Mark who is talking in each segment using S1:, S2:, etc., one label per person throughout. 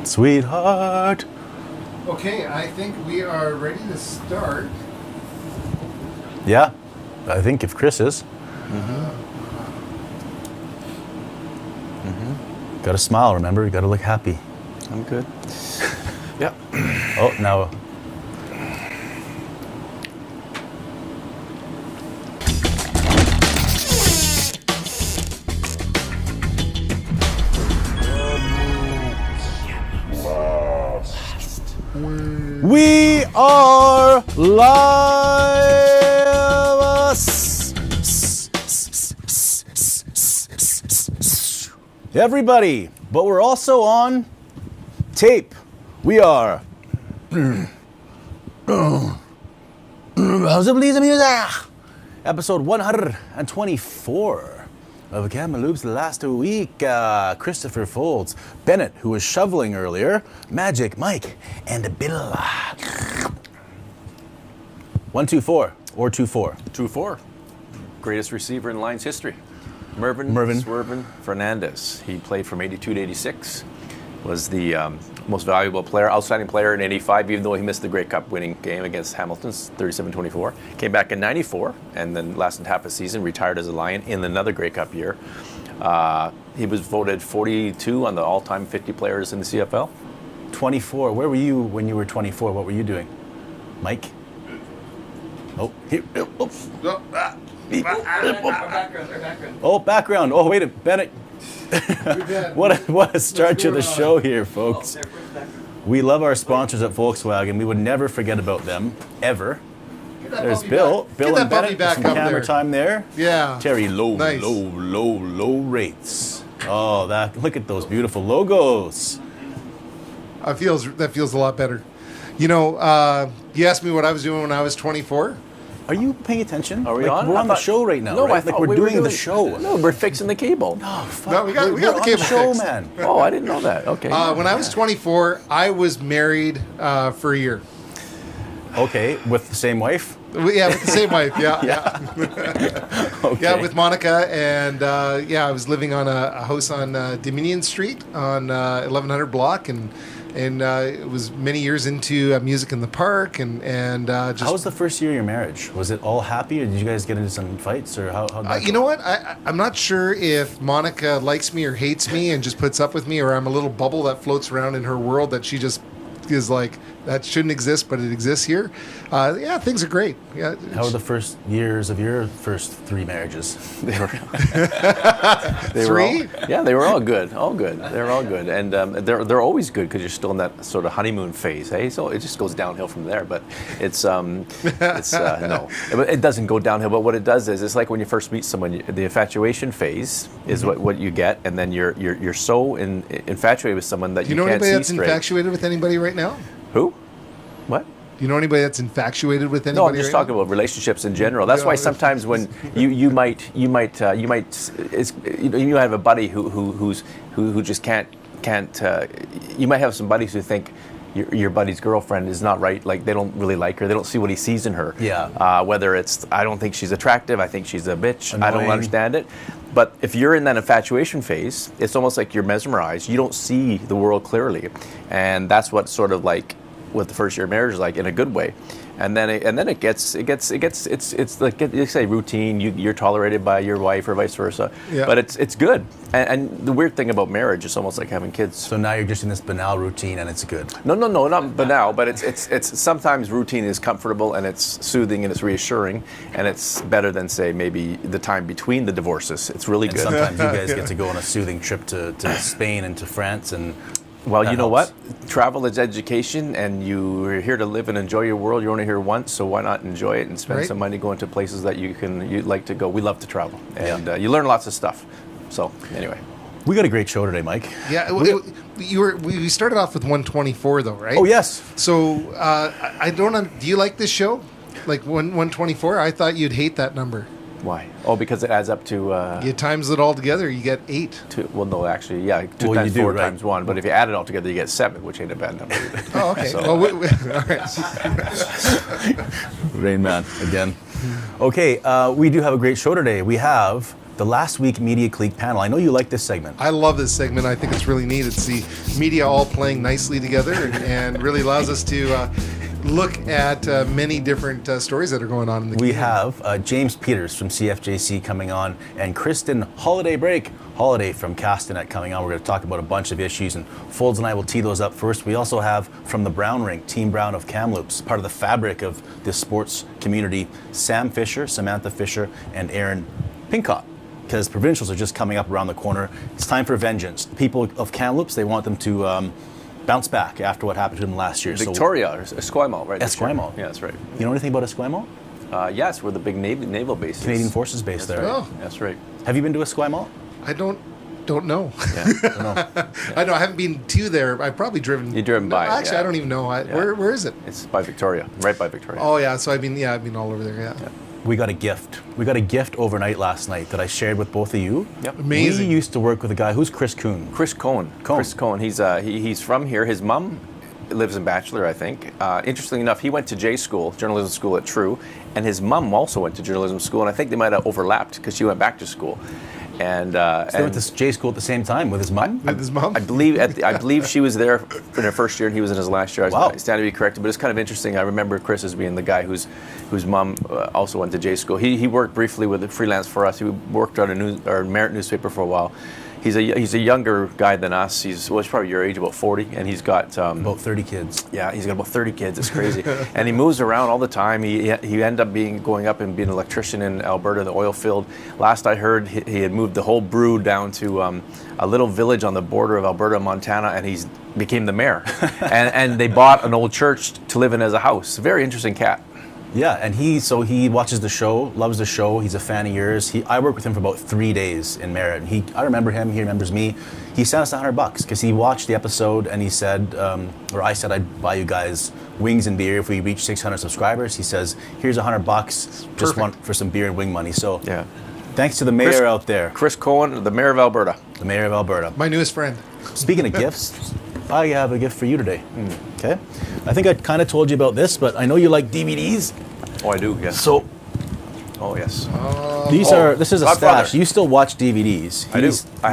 S1: Sweetheart.
S2: Okay, I think we are ready to start.
S1: Yeah, I think if Chris is. Got to smile, remember? You got to look happy.
S3: I'm good. Yeah.
S1: Oh, now. We are live! Everybody, but we're also on tape. We are. Episode 124 of Kamloops Last Week. Christopher Foulds, Bennett, who was shoveling earlier, Magic Mike, and Bill. 124 or 24.
S3: 2-4. Greatest receiver in Lions history. Mervyn Swervin Fernandez. He played from 82 to 86. Was the most valuable player, outstanding player in 85, even though he missed the Grey Cup winning game against Hamilton's 37-24. Came back in 94 and then lasted half a season, retired as a Lion in another Grey Cup year. He was voted 42 on the all-time 50 players in the CFL.
S1: 24. Where were you when you were 24? What were you doing? Mike? Oh, here. Oops. Oh, background. Oh, wait a Bennett. What a start to the show here, folks. We love our sponsors at Volkswagen. We would never forget about them, ever. There's Bill. Bill and Bennett. Some camera time there.
S2: Yeah.
S1: Terry, low rates. Oh, look at those beautiful logos.
S2: That feels a lot better. You know, you asked me what I was doing when I was 24.
S1: Are you paying attention?
S3: Are we on?
S1: We're on the show right now.
S3: No,
S1: right?
S3: I thought
S1: we're doing the show.
S3: No, we're fixing the cable.
S1: No, fuck.
S2: No, we got the cable
S1: show,
S2: fixed.
S1: man.
S3: Oh, I didn't know that. Okay.
S2: When I was 24, I was married for a year.
S1: Okay, with the same wife?
S2: Yeah, with the same wife. Yeah.
S1: Okay.
S2: Yeah, with Monica, and I was living on a house on Dominion Street on 1100 block, and it was many years into music in the park, and just.
S1: How was the first year of your marriage? Was it all happy, or did you guys get into some fights, or how?
S2: You know what? I'm not sure if Monica likes me or hates me and just puts up with me, or I'm a little bubble that floats around in her world that she just is like, that shouldn't exist, but it exists here. Things are great. Yeah.
S1: How were the first years of your first three marriages?
S3: They were
S2: Three?
S3: They were all good. All good. They were all good, and they're always good because you're still in that sort of honeymoon phase. Hey, so it just goes downhill from there. But it's no, it doesn't go downhill. But what it does is, it's like when you first meet someone, the infatuation phase is what you get, and then you're so infatuated with someone that you can't see straight.
S2: Do you know anybody that's infatuated with anybody right now?
S3: Who? What?
S2: Do you know anybody that's infatuated with anybody?
S3: No, I'm just talking about relationships in general. That's why sometimes when you might have a buddy who just can't. You might have some buddies who think your buddy's girlfriend is not right. Like, they don't really like her. They don't see what he sees in her.
S1: Yeah.
S3: Whether it's, I don't think she's attractive. I think she's a bitch.
S1: Annoying.
S3: I don't understand it. But if you're in that infatuation phase, it's almost like you're mesmerized. You don't see the world clearly, and that's what sort of like what the first year of marriage is like, in a good way. And then it's like you say, routine. You're tolerated by your wife or vice versa.
S2: Yeah.
S3: But it's good. And the weird thing about marriage is almost like having kids.
S1: So now you're just in this banal routine, and it's good.
S3: No, not banal. But it's sometimes routine is comfortable, and it's soothing, and it's reassuring, and it's better than, say, maybe the time between the divorces. It's really good.
S1: Sometimes you guys get to go on a soothing trip to Spain and to France, and
S3: well, you know
S1: helps.
S3: what? Travel is education, and you're here to live and enjoy your world. You're only here once, so why not enjoy it and spend some money going to places that you like to go. We love to travel, and you learn lots of stuff. So anyway,
S1: we got a great show today, Mike.
S2: Yeah, we started off with 124 though, right?
S1: Oh yes.
S2: So I don't. Do you like this show? Like 124? I thought you'd hate that number.
S3: Why? Oh, because it adds up to...
S2: you times it all together, you get 8.
S3: Well, no, actually, yeah. 2 times 4 times 1. But if you add it all together, you get 7, which ain't a bad number either.
S2: Oh, okay.
S3: So,
S2: all right.
S1: Rain Man again. Okay, we do have a great show today. We have the Last Week Media Clique panel. I know you like this segment.
S2: I love this segment. I think it's really neat. It's the media all playing nicely together and really allows us to look at many different stories that are going on in the community.
S1: We have James Peters from CFJC coming on, and Kristen Holiday from Castanet coming on. We're going to talk about a bunch of issues, and Foulds and I will tee those up first. We also have from the Brown Rink, Team Brown of Kamloops, part of the fabric of this sports community, Sam Fisher, Samantha Fisher, and Erin Pincott. Because provincials are just coming up around the corner. It's time for vengeance. The people of Kamloops, they want them to bounce back after what happened to them last year.
S3: Victoria, or Esquimalt, right?
S1: Esquimalt.
S3: Yeah, that's right.
S1: You know anything about Esquimalt?
S3: Yes, we're the big naval base.
S1: Canadian Forces base there.
S3: Right.
S2: Oh.
S3: That's right.
S1: Have you been to Esquimalt?
S2: I don't know.
S1: Yeah, don't know.
S2: I know. I haven't been to there. I've probably driven.
S3: You've driven by.
S2: Actually,
S3: yeah.
S2: I don't even know. Where is it?
S3: It's by Victoria, right by Victoria.
S2: Oh yeah. So I've been all over there. Yeah.
S1: We got a gift. We got a gift overnight last night that I shared with both of you.
S3: Yep.
S2: Amazing.
S1: We used to work with a guy who's Chris Coun.
S3: Chris Cohen. Chris Cohen. He's from here. His mom lives in Bachelor, I think. Interestingly enough, he went to J school, journalism school at True, and his mom also went to journalism school, and I think they might have overlapped because she went back to school. And
S1: So they went to J school at the same time with his mom?
S2: With his mom.
S3: I believe she was there in her first year and he was in his last year.
S1: Wow.
S3: I stand to be corrected, but it's kind of interesting. I remember Chris as being the guy whose mom also went to J school. He worked briefly with freelance for us. He worked on a Merit newspaper for a while. He's a younger guy than us. He's probably your age, about 40, and he's got
S1: about 30 kids.
S3: Yeah, he's got about 30 kids. It's crazy, and he moves around all the time. He ended up going up and being an electrician in Alberta, in the oil field. Last I heard, he had moved the whole brood down to a little village on the border of Alberta and Montana, and he's became the mayor. and they bought an old church to live in as a house. Very interesting cat.
S1: Yeah, and he watches the show, loves the show. He's a fan of yours. I worked with him for about 3 days in Merritt. I remember him. He remembers me. He sent us $100 because he watched the episode and he said, or I said I'd buy you guys wings and beer if we reach 600 subscribers. He says, "Here's $100. Just want for some beer and wing money." So yeah, thanks to the mayor out there,
S3: Chris Cohen, the mayor of Alberta.
S1: The mayor of Alberta.
S2: My newest friend.
S1: Speaking of gifts, I have a gift for you today. Okay, I think I kind of told you about this, but I know you like DVDs.
S3: Oh, I do. Yes.
S1: So,
S3: oh yes.
S1: This is a stash. You still watch DVDs?
S3: I do. I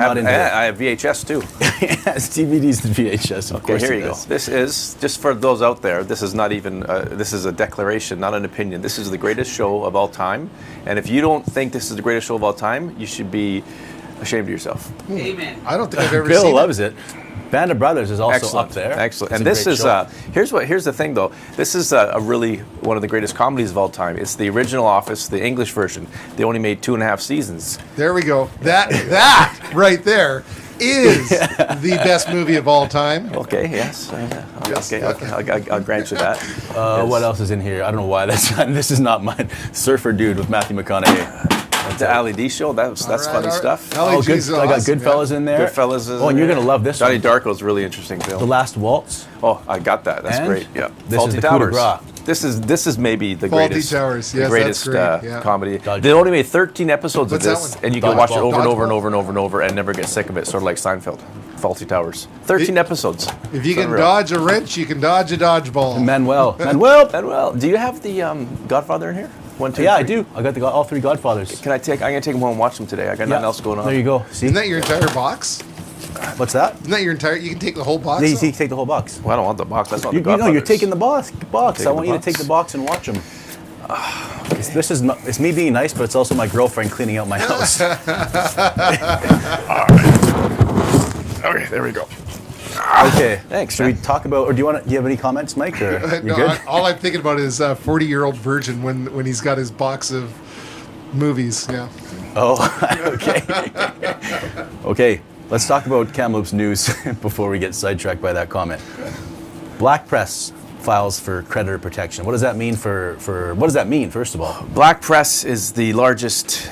S3: have VHS too.
S1: Yes, DVDs and VHS. Of course.
S3: Here you go. This is just for those out there. This is not even. This is a declaration, not an opinion. This is the greatest show of all time. And if you don't think this is the greatest show of all time, you should be ashamed of yourself.
S4: Amen.
S2: I don't think I've ever
S1: Bill
S2: seen
S1: loves it. Band of Brothers is also
S3: excellent,
S1: up there.
S3: Excellent.
S1: It's
S3: and this is here's the thing though. This is a really one of the greatest comedies of all time. It's the original Office, the English version. They only made 2.5 seasons.
S2: There we go. That right there is the best movie of all time.
S3: Okay. Yes.
S2: Yes.
S3: Okay. I'll grant you that.
S1: Yes. What else is in here? I don't know why this is not mine. Surfer Dude with Matthew McConaughey.
S3: The Ali D show. That's funny stuff.
S2: I got
S1: Goodfellas in there.
S3: Goodfellas is
S1: and you're gonna love this
S3: Johnny
S1: one.
S3: Darko's really interesting film.
S1: The Last Waltz.
S3: Oh, I got that. That's
S1: And
S3: great. Yeah.
S1: this
S3: Faulty
S1: is the coup de
S3: Towers.
S1: grace.
S3: This is maybe the
S2: Faulty
S3: greatest.
S2: Towers.
S3: The
S2: Yes,
S3: greatest
S2: that's great. Yeah.
S3: comedy.
S1: Dodgeball.
S3: They only made 13 episodes
S2: What's
S3: of
S2: that
S3: this,
S2: one?
S3: and you can watch it over and over and
S2: Dodgeball.
S3: over and over and over and never get sick of it. Sort of like Seinfeld. Faulty Towers. 13 episodes.
S2: If you
S3: It's
S2: can
S3: unreal.
S2: dodge a wrench, you can dodge a dodgeball.
S1: Manuel.
S3: Do you have the Godfather in here? 1, 2,
S1: Yeah,
S3: 3?
S1: I do. I got all 3 Godfathers.
S3: I'm gonna take them home and watch them today. I got nothing else going on.
S1: There you go. See?
S2: Isn't that your entire box?
S1: What's that?
S2: Isn't that your entire? You can take the whole box.
S1: You
S2: off?
S1: can take the whole box.
S3: Well, I don't want the box. That's not
S1: You
S3: the
S1: know,
S3: Godfather.
S1: you're taking the box.
S3: Taking
S1: I want
S3: the
S1: you to take
S3: box.
S1: the box and watch them. It's me being nice, but it's also my girlfriend cleaning out my house.
S3: Okay, there we go.
S1: Okay,
S3: Thanks,
S1: Should we
S3: man.
S1: talk about, or do you have any comments, Mike? Or you
S2: No,
S1: good?
S2: all I'm thinking about is 40-year-old virgin when he's got his box of movies. Yeah.
S1: Oh, okay. Okay, let's talk about Kamloops news before we get sidetracked by that comment. Black Press files for creditor protection. What does that mean what does that mean, first of all?
S3: Black Press is the largest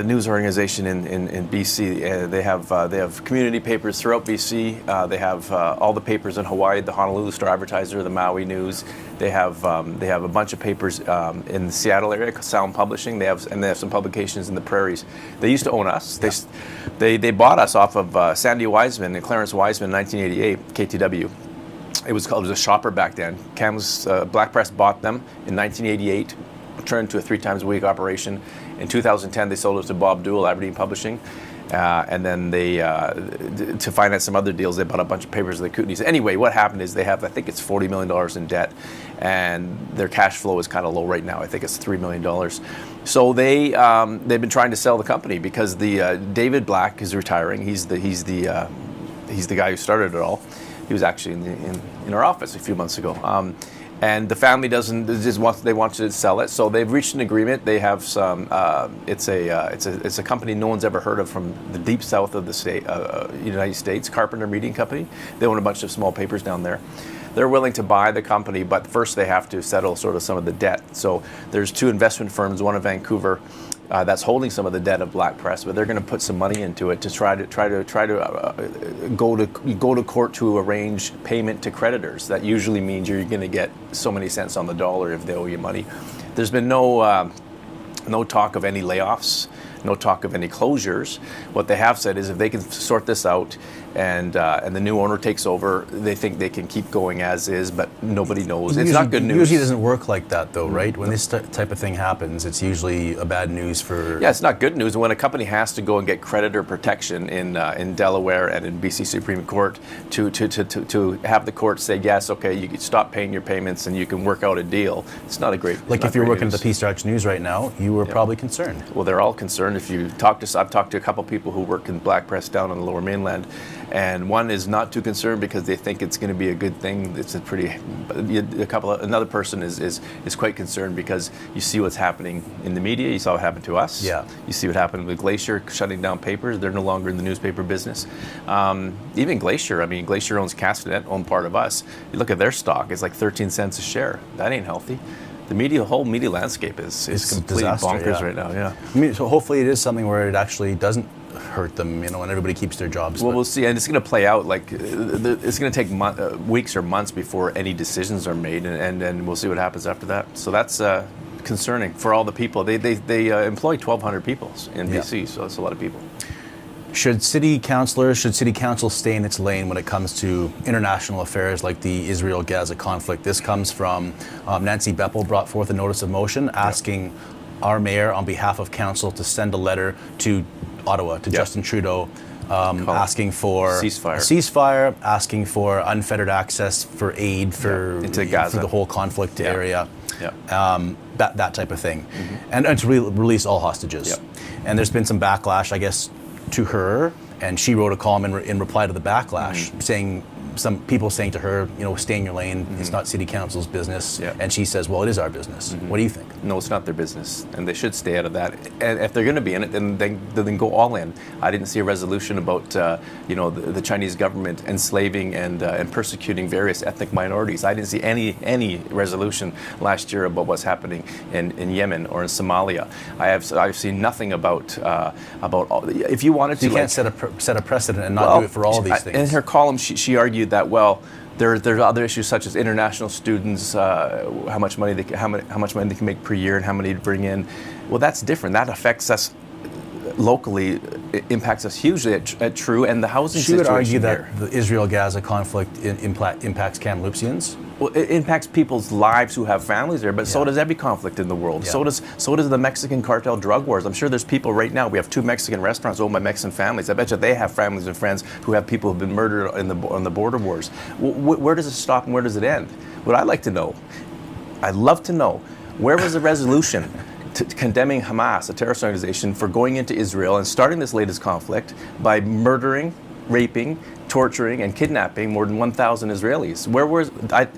S3: news organization in BC. They have community papers throughout BC. They have all the papers in Hawaii, the Honolulu Star Advertiser, the Maui News. They have a bunch of papers in the Seattle area, Sound Publishing. They have some publications in the prairies. They used to own us. They bought us off of Sandy Wiseman and Clarence Wiseman in 1988, KTW. It was a shopper back then. Black Press bought them in 1988, turned to a 3 times a week operation, In 2010, they sold it to Bob Duell, Aberdeen Publishing. And then they, to finance some other deals, they bought a bunch of papers of the Kootenays. Anyway, what happened is they have, I think it's $40 million in debt, and their cash flow is kind of low right now. I think it's $3 million. So they've been trying to sell the company because the David Black is retiring. He's the guy who started it all. He was actually in our office a few months ago. And the family they want to sell it, so they've reached an agreement. They have some. It's a company no one's ever heard of from the deep south of the United States, Carpenter Media Company. They own a bunch of small papers down there. They're willing to buy the company, but first they have to settle sort of some of the debt. So there's two investment firms, one in Vancouver, that's holding some of the debt of Black Press, but they're going to put some money into it to try to go to court to arrange payment to creditors. That usually means you're going to get so many cents on the dollar if they owe you money. There's been no talk of any layoffs, no talk of any closures. What they have said is if they can sort this out and the new owner takes over, they think they can keep going as is, but nobody knows. It's not good news.
S1: Usually it doesn't work like that though, right? When this type of thing happens, it's usually a bad news for...
S3: Yeah, it's not good news. When a company has to go and get creditor protection in Delaware and in BC Supreme Court to have the court say, yes, okay, you can stop paying your payments and you can work out a deal, it's not a great...
S1: Like if you're working at the Peace Arch News right now, you were probably concerned.
S3: Well, they're all concerned. If you I've talked to a couple people who work in Black Press down on the Lower Mainland, and one is not too concerned because they think it's going to be a good thing. It's a pretty. Another person is quite concerned because you see what's happening in the media. You saw what happened to us.
S1: Yeah.
S3: You see what happened with Glacier shutting down papers. They're no longer in the newspaper business. Even Glacier. I mean, Glacier owns Castanet, own part of us. You look at their stock; it's like 13 cents a share. That ain't healthy. The whole media landscape is completely bonkers right now. Yeah.
S1: I mean, so hopefully it is something where it actually doesn't hurt them, and everybody keeps their jobs.
S3: Well, we'll see, and it's going to play out like it's going to take weeks or months before any decisions are made, and we'll see what happens after that. So that's concerning for all the people. They employ 1,200 people in BC, so that's a lot of people.
S1: Should city council stay in its lane when it comes to international affairs like the Israel-Gaza conflict? This comes from Nancy Bepple brought forth a notice of motion asking our mayor on behalf of council to send a letter to Ottawa, to Justin Trudeau, asking for a ceasefire, asking for unfettered access for aid into Gaza, for the whole conflict area, that type of thing, and to release all hostages. And there's been some backlash, I guess, to her, and she wrote a column in reply to the backlash, saying, some people saying to her, stay in your lane, it's not city council's business, and she says, well, it is our business. What do you think?
S3: No, it's not their business, and they should stay out of that. And if they're going to be in it, then go all in. I didn't see a resolution about the Chinese government enslaving and persecuting various ethnic minorities. I didn't see any resolution last year about what's happening in Yemen or in Somalia. I've seen nothing about if you wanted to.
S1: You can't set a precedent and not do it for all these things.
S3: In her column, she argued that there's other issues such as international students, how much money they can make per year, and how many to bring in. Well, that's different. That affects us locally. It impacts us hugely at True and the housing situation.
S1: She would argue that the Israel-Gaza conflict impacts Kamloopsians.
S3: Well, it impacts people's lives who have families there, but so does every conflict in the world. So does the Mexican cartel drug wars. I'm sure there's people right now. We have 2 Mexican restaurants owned by Mexican families. I bet you they have families and friends who have people who've been murdered on the border wars. Where does it stop and where does it end? What I'd like to know, I'd love to know, where was the resolution condemning Hamas, a terrorist organization, for going into Israel and starting this latest conflict by murdering, raping, torturing, and kidnapping more than 1,000 Israelis?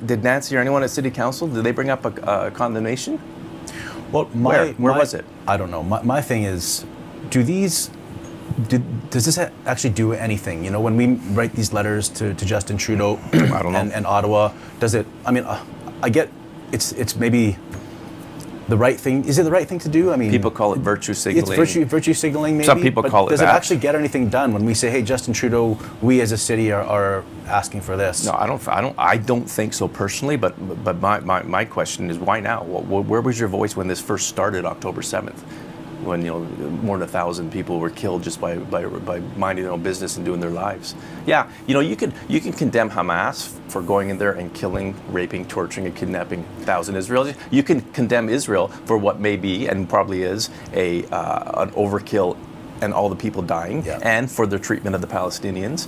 S3: Did Nancy or anyone at City Council, did they bring up a condemnation?
S1: Well,
S3: where was it?
S1: I don't know. My thing is, does this actually do anything? When we write these letters to Justin Trudeau
S3: I don't know.
S1: and Ottawa, does it? I mean, I get it's maybe the right thing. Is it the right thing to do? I mean,
S3: people call it virtue signaling.
S1: It's virtue signaling, maybe.
S3: Some people call it that.
S1: Does it actually get anything done when we say, "Hey, Justin Trudeau, we as a city are asking for this"?
S3: No, I don't think so personally. But my question is, why now? Where was your voice when this first started, October 7th? when more than 1,000 people were killed just by minding their own business and doing their lives. Yeah, you can condemn Hamas for going in there and killing, raping, torturing, and kidnapping 1,000 Israelis. You can condemn Israel for what may be and probably is an overkill and all the people dying, and for their treatment of the Palestinians.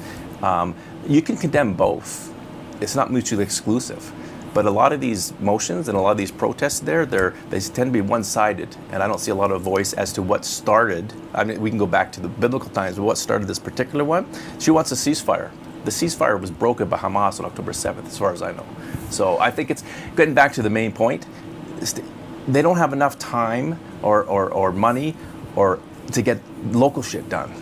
S3: You can condemn both. It's not mutually exclusive. But a lot of these motions and a lot of these protests they tend to be one-sided, and I don't see a lot of voice as to what started. I mean, we can go back to the biblical times, but what started this particular one? She wants a ceasefire. The ceasefire was broken by Hamas on October 7th, as far as I know. So I think it's getting back to the main point. They don't have enough time or money or to get local shit done,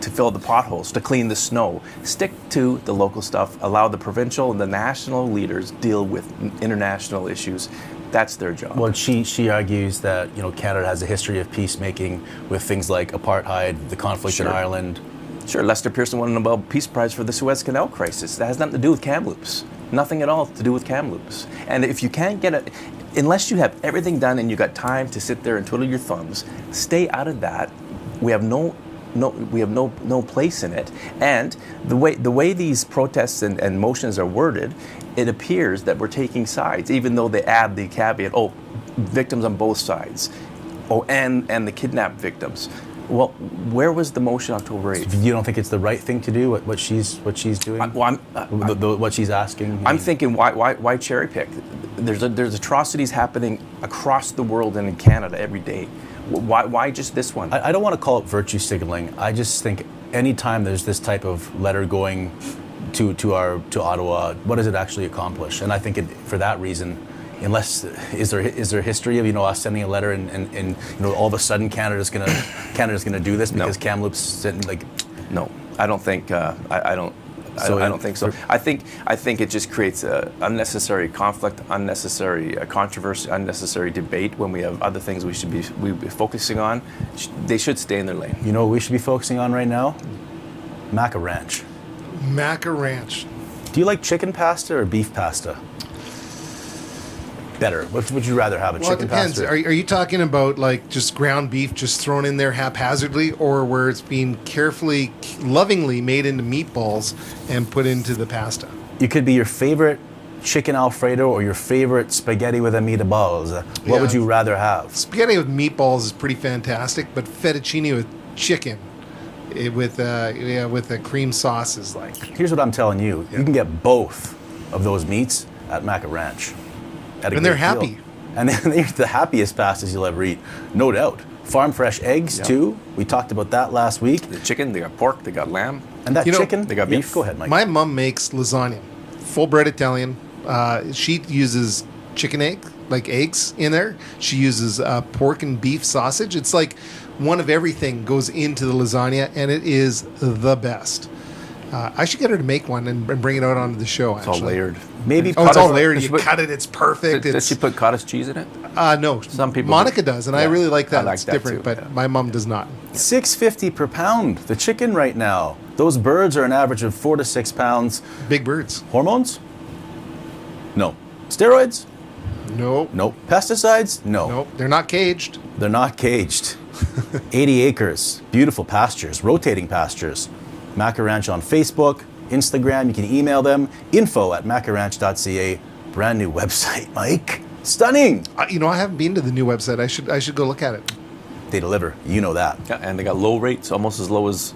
S3: to fill the potholes, to clean the snow. Stick to the local stuff. Allow the provincial and the national leaders deal with international issues. That's their job.
S1: Well, she argues that Canada has a history of peacemaking with things like apartheid, the conflict in Ireland.
S3: Sure, Lester Pearson won a Nobel Peace Prize for the Suez Canal crisis. That has nothing to do with Kamloops. Nothing at all to do with Kamloops. And if you can't get it, unless you have everything done and you got time to sit there and twiddle your thumbs, stay out of that. We have no place in it. And the way these protests and motions are worded, it appears that we're taking sides, even though they add the caveat, victims on both sides, and the kidnapped victims. Well, where was the motion October 8th?
S1: You don't think it's the right thing to do, what she's doing? What she's asking?
S3: I'm thinking, why cherry pick? There's atrocities happening across the world and in Canada every day. Why just this one?
S1: I don't want to call it virtue signaling. I just think anytime there's this type of letter going to Ottawa, what does it actually accomplish? And I think for that reason, unless is there history of us sending a letter and all of a sudden Canada's gonna do this because Kamloops sent
S3: No, I don't think I don't think so. I think it just creates unnecessary conflict, unnecessary controversy, unnecessary debate when we have other things we should be focusing on. They should stay in their lane.
S1: You know what we should be focusing on right now? Maca Ranch.
S2: Maca Ranch.
S1: Do you like chicken pasta or beef pasta? Better. What would you rather have? Chicken pasta?
S2: Are you talking about just ground beef just thrown in there haphazardly, or where it's being carefully, lovingly made into meatballs and put into the pasta?
S1: It could be your favorite chicken Alfredo or your favorite spaghetti with a meatballs. What would you rather have?
S2: Spaghetti with meatballs is pretty fantastic, but fettuccine with chicken with a cream sauce is like.
S1: Here's what I'm telling you. You can get both of those meats at Maca Ranch.
S2: And they're happy.
S1: And they're the happiest pastas you'll ever eat, no doubt. Farm fresh eggs too. We talked about that last week.
S3: The chicken, they got pork, they got lamb.
S1: And that chicken,
S3: they got beef.
S1: Go ahead, Mike.
S2: My mom makes lasagna, full bread Italian. She uses chicken eggs in there. She uses pork and beef sausage. It's like one of everything goes into the lasagna, and it is the best. I should get her to make one and bring it out onto the show.
S3: It's all layered.
S1: Maybe
S2: it's all layered. You cut it; it's perfect.
S3: Does she put cottage cheese in it?
S2: No.
S3: Some people.
S2: Monica does, and I really like that.
S3: Like
S2: it's
S3: that
S2: different,
S3: too,
S2: but my mom does not.
S1: $6.50 per pound. The chicken right now. Those birds are an average of 4 to 6 pounds.
S2: Big birds.
S1: Hormones? No. Steroids?
S2: No.
S1: Nope. Pesticides? No.
S2: Nope. They're not caged.
S1: They're not caged. 80 acres. Beautiful pastures. Rotating pastures. Maca Ranch on Facebook, Instagram. You can email them. info@macaranch.ca. Brand new website, Mike. Stunning.
S2: I haven't been to the new website. I should go look at it.
S1: They deliver. You know that.
S3: Yeah, and they got low rates, almost as low as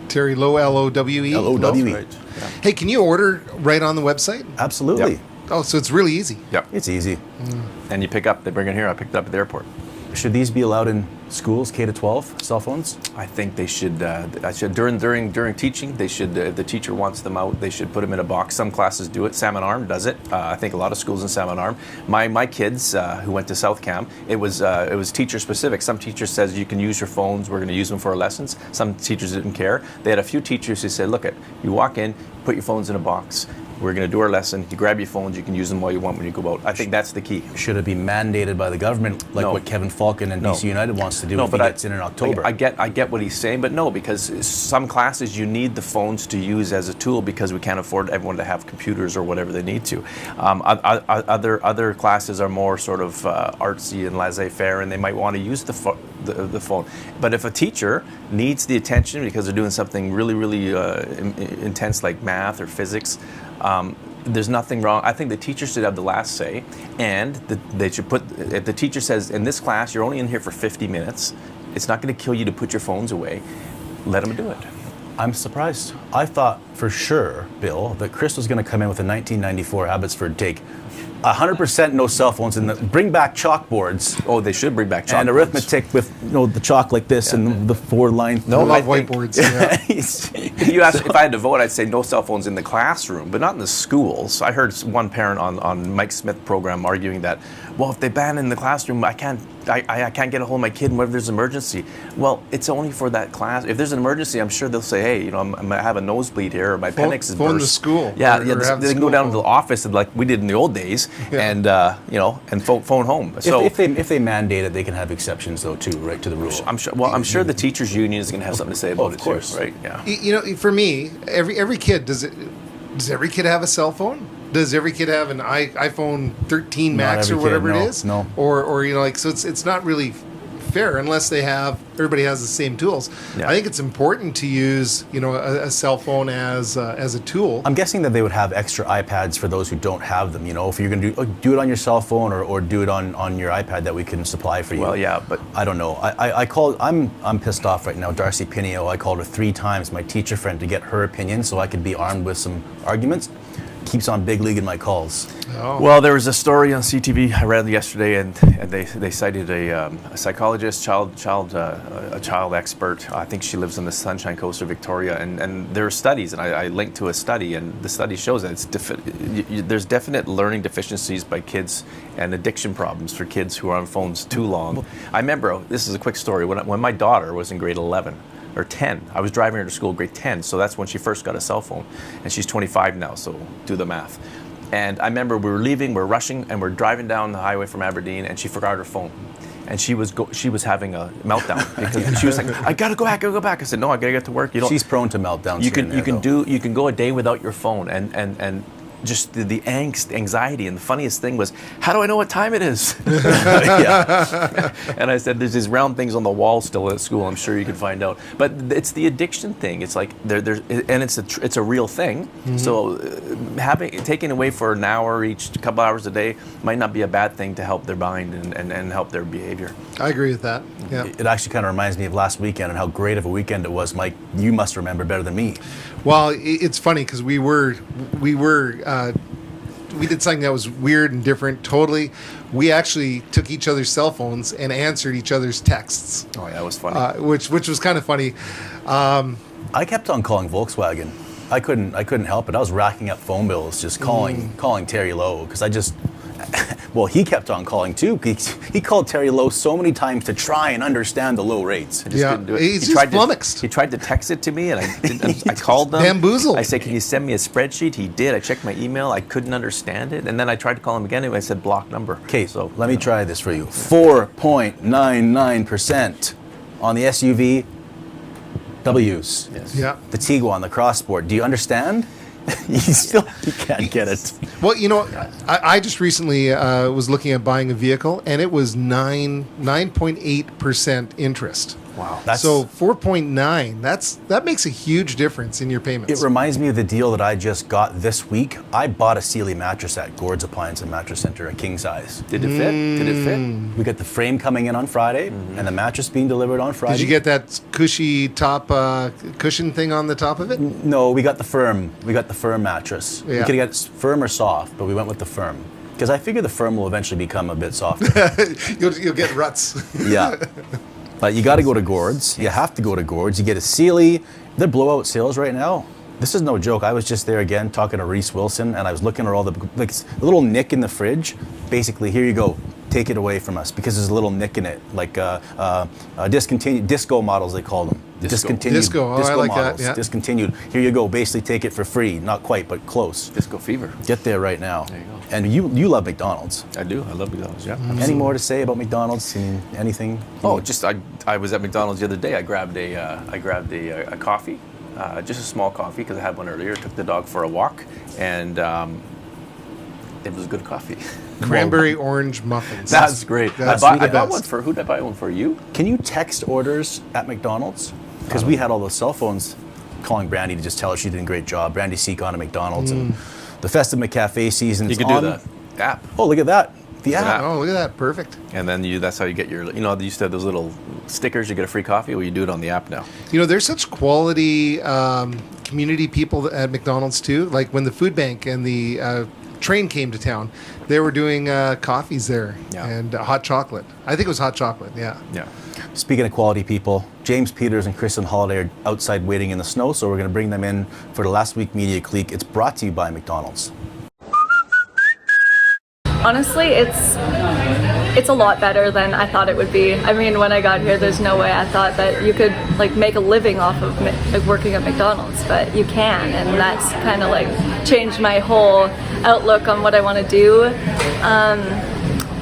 S2: Terry Lowe, Lowe.
S1: LOWE.
S3: Right. Yeah.
S2: Hey, can you order right on the website?
S1: Absolutely.
S3: Yep.
S2: Oh, so it's really easy.
S3: Yep.
S1: It's easy.
S3: And you pick up, they bring it here. I picked it up at the airport.
S1: Should these be allowed in schools, K to 12, cell phones?
S3: I think they should. During teaching, they should. If the teacher wants them out, they should put them in a box. Some classes do it. Salmon Arm does it. I think a lot of schools in Salmon Arm. My kids who went to South Cam, it was teacher specific. Some teachers says you can use your phones. We're going to use them for our lessons. Some teachers didn't care. They had a few teachers who said, look, you walk in, put your phones in a box. We're going to do our lesson. You grab your phones. You can use them while you want when you go out. I think that's the key.
S1: Should it be mandated by the government, like what Kevin Falcon and BC United wants to do if he gets in October?
S3: I get what he's saying, but no, because some classes you need the phones to use as a tool because we can't afford everyone to have computers or whatever they need to. Other classes are more sort of artsy and laissez-faire, and they might want to use the the phone. But if a teacher needs the attention because they're doing something really, really intense like math or physics, there's nothing wrong. I think the teacher should have the last say, and they should put. If the teacher says, in this class, you're only in here for 50 minutes, it's not going to kill you to put your phones away. Let them do it.
S1: I'm surprised. I thought for sure, Bill, that Chris was going to come in with a 1994 Abbotsford take. 100% no cell phones, and bring back chalkboards.
S3: Oh, they should bring back chalkboards.
S1: And arithmetic with the chalk like this and the 4 line.
S2: No, I love whiteboards. Yeah.
S3: If you ask if I had to vote, I'd say no cell phones in the classroom, but not in the schools. I heard one parent on Mike Smith program arguing that, well, if they ban it in the classroom, I can't get a hold of my kid. And what if there's an emergency? Well, it's only for that class. If there's an emergency, I'm sure they'll say, hey, I'm gonna have a nosebleed here, or my appendix is burst.
S2: Phone to school.
S3: Yeah, they can go down to the office and like we did in the old days, and phone home. So
S1: if they mandate it, they can have exceptions though too, right, to the rule.
S3: I'm sure. Well, I'm sure the teachers' union is going to have something to say about it too, right? Yeah.
S2: For me, every kid does every kid have a cell phone? Does every kid have an iPhone 13 Max or whatever it is?
S1: No.
S2: Or so it's not really fair unless everybody has the same tools.
S1: Yeah.
S2: I think it's important to use a cell phone as a tool.
S1: I'm guessing that they would have extra iPads for those who don't have them. If you're going to do it on your cell phone or do it on your iPad that we can supply for you.
S3: Well, yeah, but
S1: I don't know. I called. I'm pissed off right now. Darcy Pinio. I called her 3 times, my teacher friend, to get her opinion so I could be armed with some arguments. Keeps on big league in my calls.
S2: Oh.
S3: Well, there was a story on CTV I read yesterday, and they cited a psychologist, a child expert. I think she lives on the Sunshine Coast of Victoria, and there are studies, and I linked to a study, and the study shows that there's definite learning deficiencies by kids and addiction problems for kids who are on phones too long. I remember, this is a quick story, when my daughter was in grade 11, or 10. I was driving her to school grade 10, so that's when she first got a cell phone. And she's 25 now, so do the math. And I remember we were leaving, we're rushing, and we're driving down the highway from Aberdeen, and she forgot her phone. And she was having a meltdown because she was like, I gotta go back. I said, no, I gotta get to work.
S1: She's prone to meltdowns.
S3: You can go a day without your phone, and just the anxiety, and the funniest thing was, how do I know what time it is? Yeah. And I said, there's these round things on the wall still at school. I'm sure you can find out. But it's the addiction thing. It's like it's a real thing. Mm-hmm. So taking away for an hour each, a couple hours a day, might not be a bad thing to help their mind and help their behavior.
S2: I agree with that. Yeah.
S1: It actually kind of reminds me of last weekend and how great of a weekend it was. Mike, you must remember better than me.
S2: Well, it's funny because we did something that was weird and different. Totally, we actually took each other's cell phones and answered each other's texts.
S3: Oh, yeah, that was funny.
S2: Which was kind of funny.
S1: I kept on calling Volkswagen. I couldn't help it. I was racking up phone bills, just calling Terry Lowe because I just. Well, he kept on calling too. He called Terry Lowe so many times to try and understand the low rates.
S3: I just couldn't do it.
S2: He's just flummoxed.
S3: He tried to text it to me, and I called them.
S2: Bamboozled.
S3: I said, "Can you send me a spreadsheet?" He did. I checked my email. I couldn't understand it, and then I tried to call him again. And I said, "Block number."
S1: Okay, so let me try this for you. 4.99% on the SUV W's.
S3: Yes.
S2: Yeah.
S1: The Tiguan, the Crossport. Do you understand? You can't get it.
S2: Well, I just recently was looking at buying a vehicle, and it was 9.8% interest.
S1: Wow.
S2: So 4.9. That makes a huge difference in your payments.
S1: It reminds me of the deal that I just got this week. I bought a Sealy mattress at Gord's Appliance and Mattress Center, a king size.
S3: Did it fit?
S1: We got the frame coming in on Friday, and the mattress being delivered on Friday.
S2: Did you get that cushy top cushion thing on the top of it?
S1: No, we got the firm. We got the firm mattress.
S2: Yeah.
S1: We could get firm or soft, but we went with the firm because I figure the firm will eventually become a bit softer.
S2: You'll get ruts.
S1: Yeah. But you got to go to Gord's. You have to go to Gord's. You get a Sealy. They're blowout sales right now. This is no joke. I was just there again talking to Reese Wilson, and I was looking at all the little nick in the fridge. Basically, here you go. Take it away from us because there's a little nick in it, like discontinued disco models they call them. Discontinued
S2: disco. Oh, I like
S1: models.
S2: that. Yeah.
S1: Discontinued. Here you go. Basically, take it for free. Not quite, but close.
S3: Disco fever.
S1: Get there right now.
S3: There you go.
S1: And you love McDonald's.
S3: I do. I love McDonald's. Yeah.
S1: Any more to say about McDonald's? Anything?
S3: Oh, just I was at McDonald's the other day. I grabbed a coffee, just a small coffee because I had one earlier. Took the dog for a walk, and It was good coffee.
S2: Cranberry orange muffins.
S3: That's great.
S2: That's
S3: I
S2: the
S3: bought
S2: best.
S3: one for, who did I buy one for? You?
S1: Can you text orders at McDonald's? Because we had all those cell phones calling Brandy to just tell her she did a great job. Brandy Seacon at McDonald's. And the Festive McCafe season.
S3: You could do the app.
S1: Oh, look at that. The app.
S2: Oh, look at that. Perfect.
S3: And then that's how you get your, you know, they used to have those little stickers, you get a free coffee. Well, you do it on the app now.
S2: You know, there's such quality community people at McDonald's too. Like when the food bank and the train came to town, they were doing coffees there and hot chocolate. I think it was hot chocolate. Yeah.
S3: Yeah.
S1: Speaking of quality people, James Peters and Kristen Holliday are outside waiting in the snow, so we're going to bring them in for the Last Week Media Clique. It's brought to you by McDonald's.
S4: Honestly, it's a lot better than I thought it would be. I mean, when I got here, there's no way I thought that you could like make a living off of like working at McDonald's, but you can, and that's kind of like changed my whole outlook on what I want to do.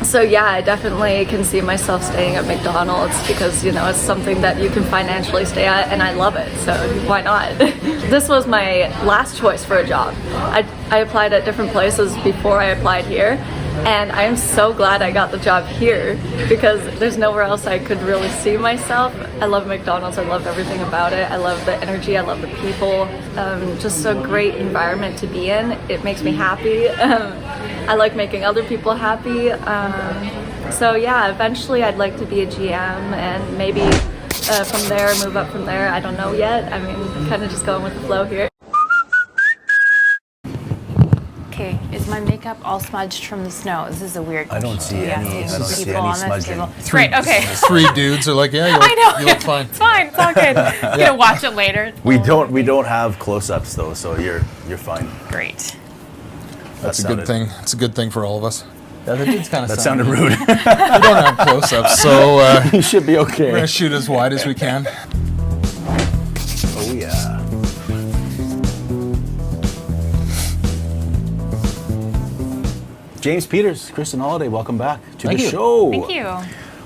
S4: So yeah, I definitely can see myself staying at McDonald's because, you know, it's something that you can financially stay at, and I love it, so why not? This was my last choice for a job. I applied at different places before I applied here, and I am so glad I got the job here because there's nowhere else I could really see myself. I love McDonald's, I love everything about it. I love the energy, I love the people. Just a great environment to be in. It makes me happy. I like making other people happy. So yeah, eventually I'd like to be a GM and maybe from there, move up from there. I don't know yet. I mean, kind of just going with the flow here.
S5: Okay, is my makeup all smudged from the snow? This is a weird question.
S1: I don't see any smudging.
S5: Great, okay.
S6: 3 dudes are like, yeah,
S5: I know.
S6: you look fine.
S5: It's fine, it's all good. I'm gonna watch it later.
S1: We don't have close-ups though, so you're fine.
S5: Great.
S6: That's a good thing. It's a good thing for all of us.
S7: Yeah, that did kind of
S1: That sounded rude.
S6: We don't have close-ups, so
S1: You should be okay.
S6: we're gonna shoot as wide as we can.
S1: Oh yeah. James Peters, Kristen Holliday, welcome back to the show.
S5: Thank you.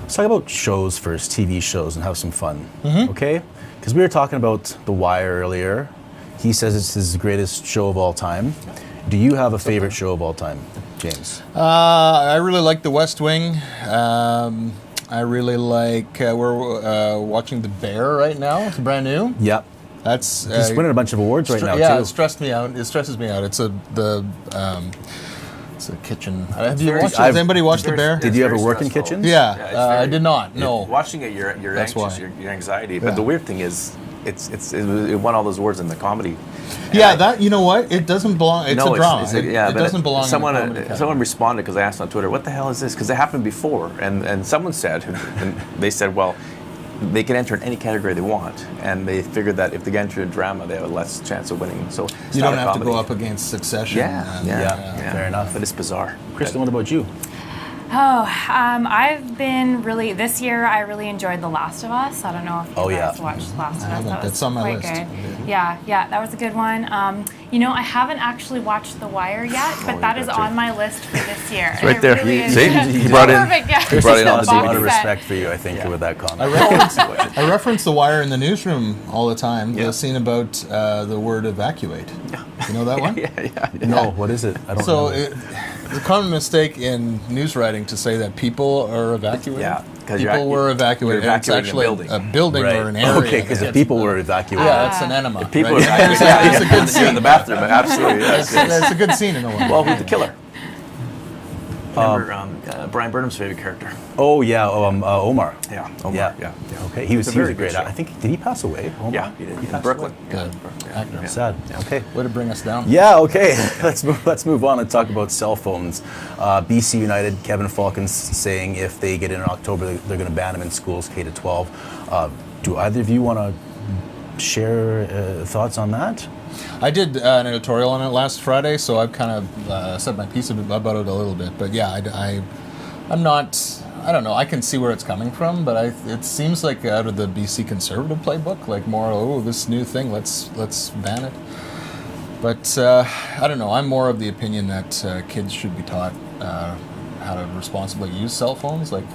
S1: Let's talk about shows first, TV shows, and have some fun. Okay? Because we were talking about The Wire earlier. He says it's his greatest show of all time. Do you have a favorite show of all time, James?
S6: I really like The West Wing. I really like, we're watching The Bear right now. It's brand new.
S1: Yep.
S6: That's
S1: He's winning a bunch of awards right now,
S6: yeah,
S1: too.
S6: it stressed me out. It stresses me out. It's a kitchen. Have you watched it? Has anybody watched The Bear?
S1: Did you ever work in kitchens?
S6: Yeah, I did not. No.
S3: Watching it, you're
S6: That's
S3: anxious,
S6: why.
S3: your anxiety.
S6: Yeah.
S3: But the weird thing is, it won all those awards in the comedy.
S6: Yeah, that, you know what? It doesn't belong. It's a drama.
S3: It
S6: It doesn't belong.
S3: Someone,
S6: in the comedy
S3: someone responded because I asked on Twitter, "What the hell is this?" Because it happened before, and someone said, and they said, well, they can enter in any category they want, and they figured that if they get into a drama, they have a less chance of winning. So it's
S6: You
S3: not
S6: don't
S3: a
S6: have to
S3: comedy.
S6: go up against Succession.
S3: Yeah,
S1: fair enough.
S3: But it's bizarre.
S1: Kristen, what about you?
S5: Oh, I've been really, this year I really enjoyed The Last of Us. I don't know if you guys watched The Last of Us.
S6: haven't.
S5: That was
S6: It's on my
S5: quite
S6: list.
S5: good. Yeah, that was a good one. You know, I haven't actually watched The Wire yet, but that is on my list for this year.
S3: It's right there.
S5: Really
S3: See?
S5: is.
S3: He brought in.
S5: Perfect, yeah.
S3: He brought in all
S1: Lost
S3: the
S1: a lot of
S3: DVDs.
S1: respect for you, I think, with that comment.
S6: I reference The Wire in the newsroom all the time. The scene about the word evacuate. You know that one?
S1: No, what is it? I don't
S6: So
S1: know.
S6: it's a common mistake in news writing to say that people are evacuated.
S3: Yeah, 'cause
S6: people were evacuated.
S3: you're
S6: And it's
S3: evacuating a
S6: actually
S3: building.
S6: a building or an area.
S1: Okay, because the people were evacuated.
S6: Yeah, it's an enema.
S3: People
S6: right?
S3: are
S6: It's a good
S3: you're in
S6: scene.
S3: the bathroom, absolutely. Yes.
S6: It's a good scene in a way.
S3: Well, who's the killer? Remember Brian Burnham's favorite character?
S1: Oh yeah, Omar.
S3: Yeah, Omar.
S1: Yeah. Okay, he was
S3: It's a
S1: a
S3: very
S1: great.
S3: good show.
S1: I think did he pass away? Omar?
S3: Yeah, he did.
S1: He
S3: In
S1: passed
S3: Brooklyn.
S1: away?
S3: Yeah.
S6: Actor.
S1: Sad. Okay.
S6: Way to bring us down.
S1: Yeah. Okay. Let's move on and talk about cell phones. BC United, Kevin Falcon's saying if they get in October, they're going to ban them in schools K to 12. Do either of you want to share thoughts on that?
S6: I did an editorial on it last Friday, so I've kind of said my piece about it a little bit. But yeah, I'm not. I don't know. I can see where it's coming from, but it seems like out of the BC Conservative playbook, like more, this new thing, let's ban it. But I don't know. I'm more of the opinion that kids should be taught how to responsibly use cell phones. Like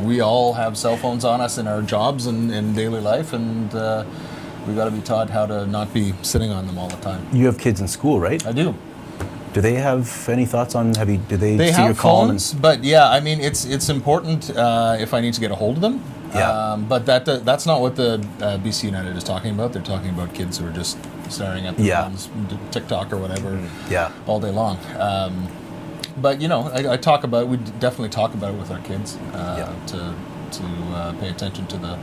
S6: we all have cell phones on us in our jobs and in daily life, and we got to be taught how to not be sitting on them all the time.
S1: You have kids in school, right?
S6: I do.
S1: Do they have any thoughts on? Do they
S6: They
S1: see your
S6: have
S1: column?
S6: phones, but yeah, I mean, it's important if I need to get a hold of them.
S1: Yeah.
S6: But that's not what the BC United is talking about. They're talking about kids who are just staring at their phones, TikTok or whatever, all day long. But I talk about it. We definitely talk about it with our kids to pay attention to the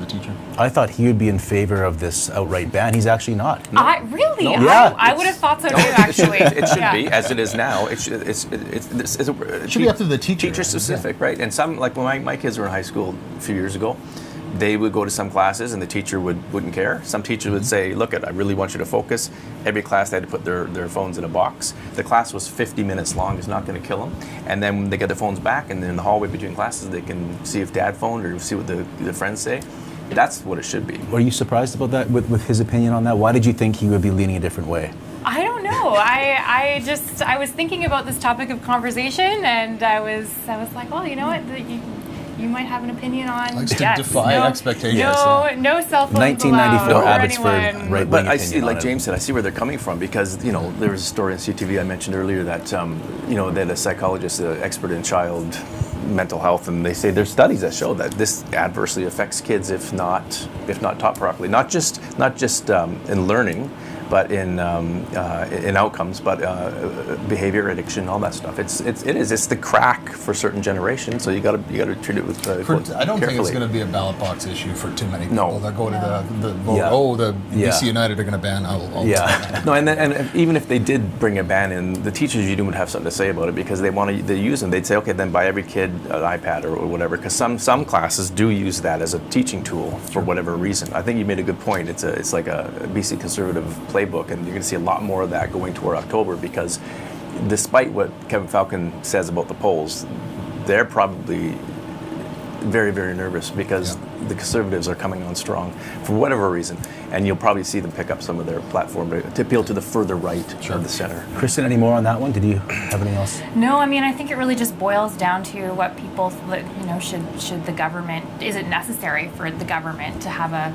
S6: teacher.
S1: I thought he would be in favor of this outright ban. He's actually not.
S5: Really?
S1: No. Yeah.
S5: I would have thought so too, actually.
S3: It should be, as it is now. It should
S6: be up to the teacher.
S3: Teacher specific, right? And some, like when my kids were in high school a few years ago, they would go to some classes and the teacher wouldn't care. Some teachers would say, look, I really want you to focus. Every class they had to put their phones in a box. The class was 50 minutes long. It's not going to kill them. And then when they get their phones back, and then in the hallway between classes, they can see if dad phoned or see what the friends say. That's what it should be.
S1: Were you surprised about that with his opinion on that? Why did you think he would be leaning a different way?
S5: I don't know. I was thinking about this topic of conversation, and I was like, well, you know what? You might have an opinion on.
S6: Likes to defy expectations.
S5: No cell phones
S1: 1994
S5: allowed
S1: Abbotsford
S5: for anyone.
S1: right.
S3: But I see, like James said, I see where they're coming from because there was a story in CTV I mentioned earlier that that a psychologist, an expert in child mental health, and they say there's studies that show that this adversely affects kids if not taught properly, not just in learning, but in outcomes, but behavior, addiction, all that stuff. It is. It's the crack for certain generations. So you got to treat it with
S6: I don't think it's going to be a ballot box issue for too many people that go to the vote.
S1: Yeah.
S6: Oh, the BC United are going to ban all
S3: No, and even if they did bring a ban in, the teachers union would have something to say about it because they use them. They'd say, okay, then buy every kid an iPad or whatever, because some classes do use that as a teaching tool for whatever reason. I think you made a good point. It's like a BC Conservative playbook, and you're going to see a lot more of that going toward October because despite what Kevin Falcon says about the polls, they're probably very, very nervous because the Conservatives are coming on strong for whatever reason, and you'll probably see them pick up some of their platform to appeal to the further right of the center.
S1: Kristen, any more on that one? Did you have anything else?
S5: No, I mean, I think it really just boils down to what people, should the government, is it necessary for the government to have a,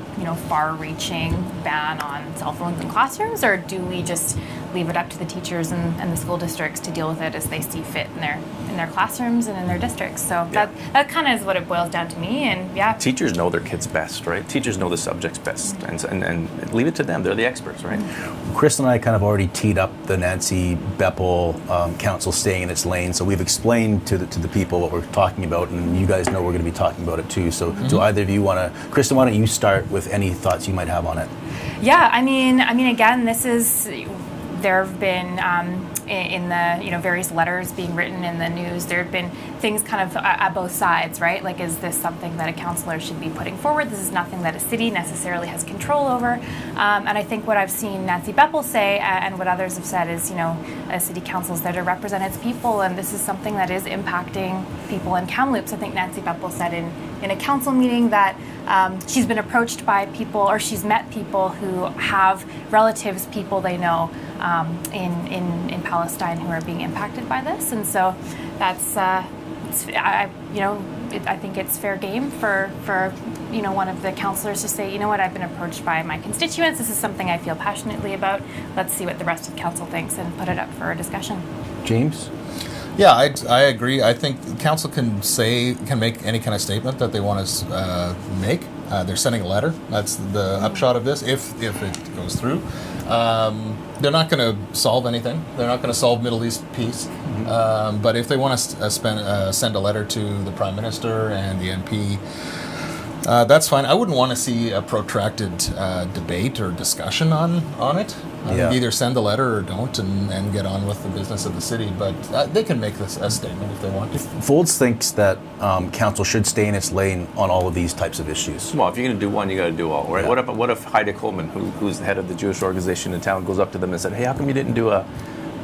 S5: far-reaching ban on cell phones in classrooms, or do we just leave it up to the teachers and the school districts to deal with it as they see fit in their classrooms and in their districts? So that kind of is what it boils down to me, and
S3: Teachers know their kids best, right? Teachers know the subjects best, and leave it to them. They're the experts, right?
S1: Chris and I kind of already teed up the Nancy Bepple council staying in its lane, so we've explained to the people what we're talking about, and you guys know we're going to be talking about it too. So do either of you want to, Kristen, why don't you start with any thoughts you might have on it?
S5: Yeah, I mean, again, there have been in the various letters being written in the news, there have been things kind of at both sides, right? Like, is this something that a councillor should be putting forward? This is nothing that a city necessarily has control over. And I think what I've seen Nancy Bepple say and what others have said is, a city council is there to represent its people, and this is something that is impacting people in Kamloops. I think Nancy Bepple said in a council meeting that she's been approached by people, or she's met people who have relatives, people they know in Palestine who are being impacted by this, and so that's I think it's fair game for one of the councillors to say, I've been approached by my constituents. This is something I feel passionately about. Let's see what the rest of council thinks and put it up for a discussion.
S1: James?
S6: Yeah, I agree. I think council can make any kind of statement that they want to make. They're sending a letter. That's the upshot of this. If it goes through, they're not going to solve anything. They're not going to solve Middle East peace. But if they want to send a letter to the Prime Minister and the MP, that's fine. I wouldn't want to see a protracted debate or discussion on it. Either send a letter or don't, and get on with the business of the city. But they can make this a statement if they want to.
S1: Foulds thinks that council should stay in its lane on all of these types of issues.
S3: Well, if you're going to do one, you got to do all, right?
S1: Yeah.
S3: What if Heidi Coleman, who's the head of the Jewish organization in town, goes up to them and said, "Hey, how come you didn't do a?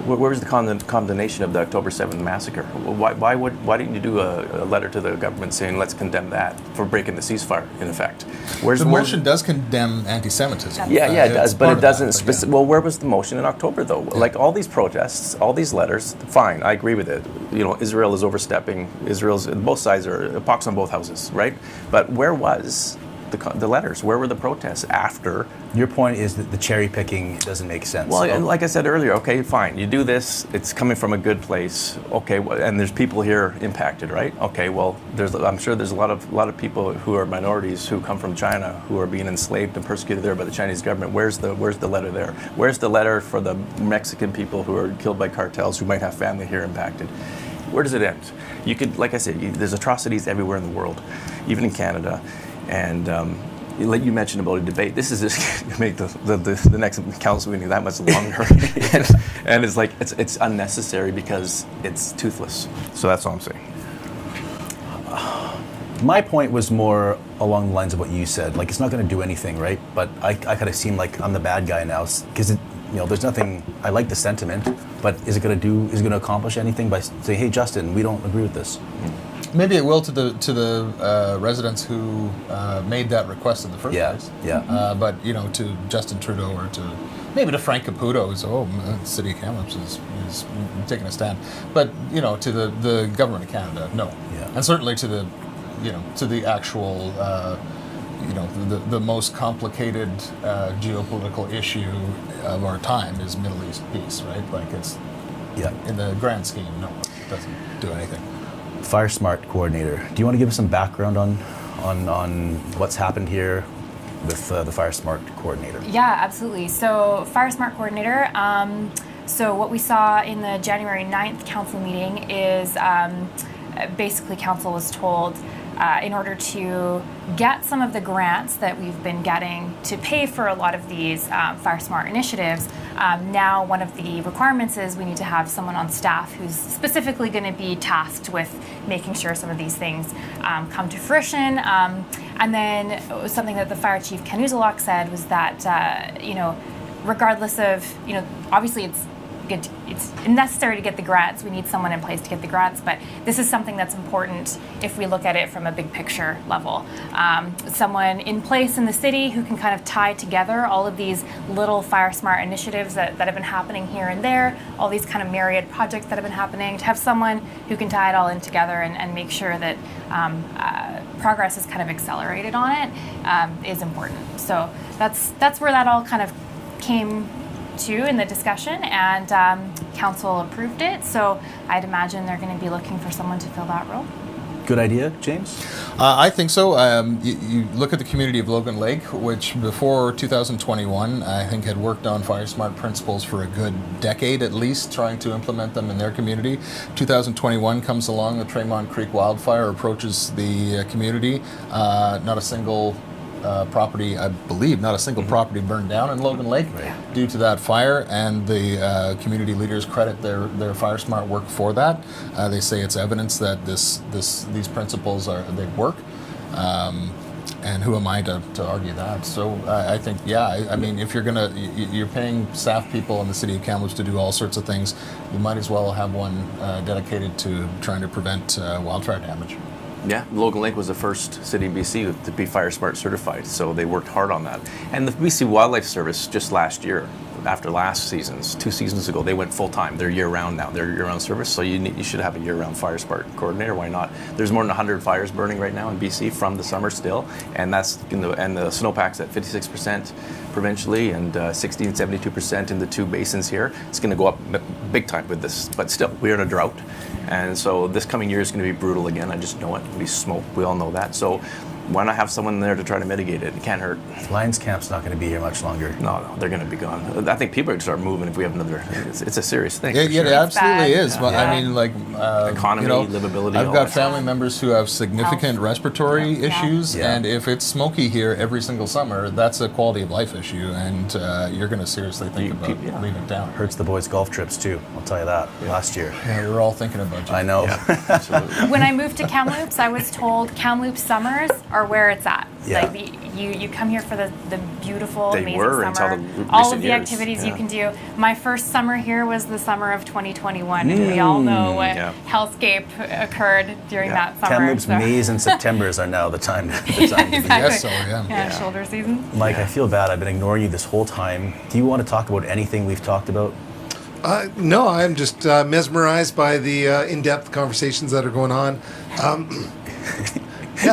S3: Where was the condemnation of the October 7th massacre? Why didn't you do a letter to the government saying let's condemn that for breaking the ceasefire in effect?"
S6: The motion does condemn anti-Semitism.
S3: Yeah, it does, but it doesn't. Well, where was the motion in October though? Yeah. Like all these protests, all these letters. Fine, I agree with it. Israel is overstepping. Both sides are pox on both houses, right? But where was the letters? Where were the protests after?
S1: Your point is that the cherry picking doesn't make sense.
S3: Well, and like I said earlier, okay, fine, you do this, it's coming from a good place, okay, and there's people here impacted, right? Okay, well, I'm sure there's a lot of people who are minorities who come from China who are being enslaved and persecuted there by the Chinese government. Where's the letter there? Where's the letter for the Mexican people who are killed by cartels who might have family here impacted? Where does it end? You could, like I said, there's atrocities everywhere in the world, even in Canada, and like you mentioned about a debate, this is just going to make the next council meeting that much longer, and it's like it's unnecessary because it's toothless. So that's all I'm saying.
S1: My point was more along the lines of what you said. Like, it's not going to do anything, right? But I kind of seem like I'm the bad guy now because there's nothing. I like the sentiment, but is it going to accomplish anything by saying, "Hey, Justin, we don't agree with this"?
S6: Maybe it will to the residents who made that request in the first place.
S1: Yeah.
S6: But to Justin Trudeau or maybe to Frank Caputo, who's the city of Kamloops is taking a stand. But to the government of Canada, no.
S1: Yeah.
S6: And certainly to the to the actual the most complicated geopolitical issue of our time is Middle East peace, right? Like it's in the grand scheme, no, it doesn't do anything.
S1: FireSmart coordinator. Do you want to give us some background on what's happened here with the FireSmart coordinator?
S5: Yeah, absolutely. So FireSmart coordinator. So what we saw in the January 9th council meeting is basically council was told in order to get some of the grants that we've been getting to pay for a lot of these FireSmart initiatives, now one of the requirements is we need to have someone on staff who's specifically going to be tasked with making sure some of these things come to fruition. And then something that the fire chief, Ken Uzalak, said was that, regardless of, obviously it's necessary to get the grants. We need someone in place to get the grants, but this is something that's important if we look at it from a big picture level. Someone in place in the city who can kind of tie together all of these little FireSmart initiatives that have been happening here and there, all these kind of myriad projects that have been happening, to have someone who can tie it all in together and make sure that progress is kind of accelerated on it is important. So that's where that all kind of came to in the discussion, and council approved it, so I'd imagine they're going to be looking for someone to fill that role.
S1: Good idea, James?
S6: I think so. You look at the community of Logan Lake, which before 2021 I think had worked on FireSmart principles for a good decade at least, trying to implement them in their community. 2021 comes along, the Tremont Creek wildfire approaches the community. Not a single property, I believe, not a single property burned down in Logan Lake due to that fire, and the community leaders credit their FireSmart work for that. They say it's evidence that these principles they work, and who am I to argue that? So I think, I mean, if you're paying staff people in the city of Kamloops to do all sorts of things, you might as well have one dedicated to trying to prevent wildfire damage.
S3: Yeah, Logan Lake was the first city in BC to be FireSmart certified, so they worked hard on that. And the BC Wildlife Service just last year, after last seasons, 2 seasons ago, they went full-time. They're year-round now. They're year-round service, so you should have a year-round FireSmart coordinator. Why not? There's more than 100 fires burning right now in BC from the summer still, and the snowpack's at 56% provincially and 72% in the 2 basins here. It's going to go up big time with this, but still, we're in a drought. And so this coming year is going to be brutal again. I just know it. We smoke. We all know that. So why not have someone there to try to mitigate it? It can't hurt.
S1: Lions Camp's not going to be here much longer.
S3: No, they're going to be gone. I think people are going to start moving if we have another. It's a serious thing.
S6: Yeah, it absolutely is. But I mean, like
S3: economy, livability.
S6: I've got family members who have significant respiratory issues, and if it's smoky here every single summer, that's a quality of life issue, and you're going to seriously think about leaving it down.
S1: Hurts the boys' golf trips too. I'll tell you that. Last year.
S6: Yeah, we were all thinking about you.
S1: I know.
S3: Yeah, absolutely.
S5: When I moved to Kamloops, I was told Kamloops summers are where it's at.
S1: Yeah.
S5: Like you come here for the beautiful,
S3: They
S5: amazing
S3: were
S5: summer.
S3: until
S5: all of
S3: recent
S5: the
S3: years.
S5: activities
S3: Yeah.
S5: you can do. My first summer here was the summer of 2021, and we all know what hellscape occurred during that summer.
S1: Kamloops Mays and Septembers are now the time. To be.
S5: Exactly.
S6: Yes, so yeah.
S5: Shoulder season.
S1: Mike, I feel bad. I've been ignoring you this whole time. Do you want to talk about anything we've talked about?
S2: No, I'm just mesmerized by the in-depth conversations that are going on.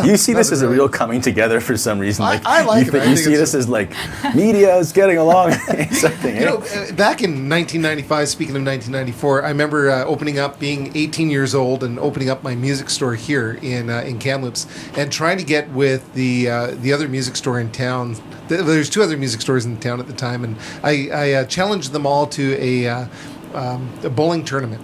S1: You see this as a real coming together for some reason.
S2: I like it.
S1: You see this as like media is getting along. Something.
S2: You know, back in 1995, speaking of 1994, I remember opening up, being 18 years old, and opening up my music store here in Kamloops, and trying to get with the other music store in town. There's 2 other music stores in town at the time, and I challenged them all to a bowling tournament.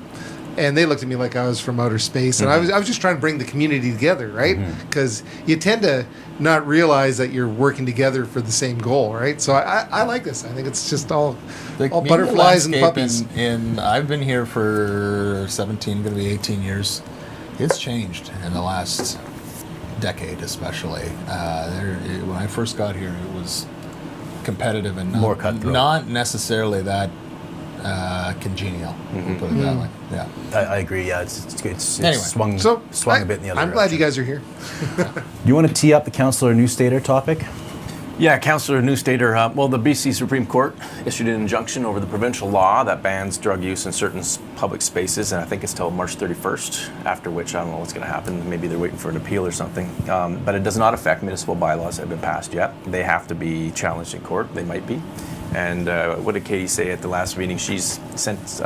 S2: And they looked at me like I was from outer space. And I was just trying to bring the community together, right? Because you tend to not realize that you're working together for the same goal, right? So I like this. I think it's just all butterflies and puppies.
S6: I've been here for 17, going to be 18 years. It's changed in the last decade, especially. When I first got here, it was competitive and
S1: more cutthroat.
S6: Not necessarily that congenial. We'll put it that way. Yeah,
S1: I agree. Yeah, it's
S6: anyway,
S1: swung a bit in the other
S2: I'm glad you guys are here.
S1: You want to tee up the Councillor Neustaeter topic?
S3: Yeah, Councillor Neustaeter. Well, the BC Supreme Court issued an injunction over the provincial law that bans drug use in certain public spaces, and I think it's till March 31st, after which I don't know what's going to happen. Maybe they're waiting for an appeal or something. But it does not affect municipal bylaws that have been passed yet. They have to be challenged in court. They might be. And what did Katie say at the last meeting? She's sent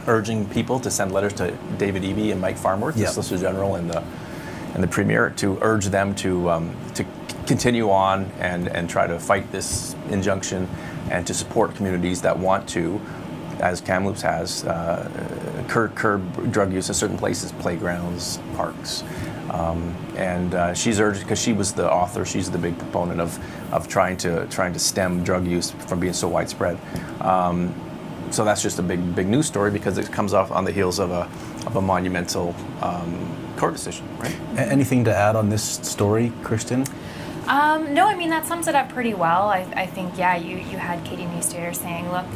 S3: urging people to send letters to David Eby and Mike Farnworth, the Solicitor General and the Premier, to urge them to continue on and try to fight this injunction and to support communities that want to, as Kamloops has, curb drug use in certain places, playgrounds, parks. And she's urged, because she was the author, she's the big proponent of trying to stem drug use from being so widespread. So that's just a big news story because it comes off on the heels of a monumental court decision, right?
S1: Anything to add on this story, Kristen?
S5: No, I mean, that sums it up pretty well. I think, you had Katie Neustaeter saying, look,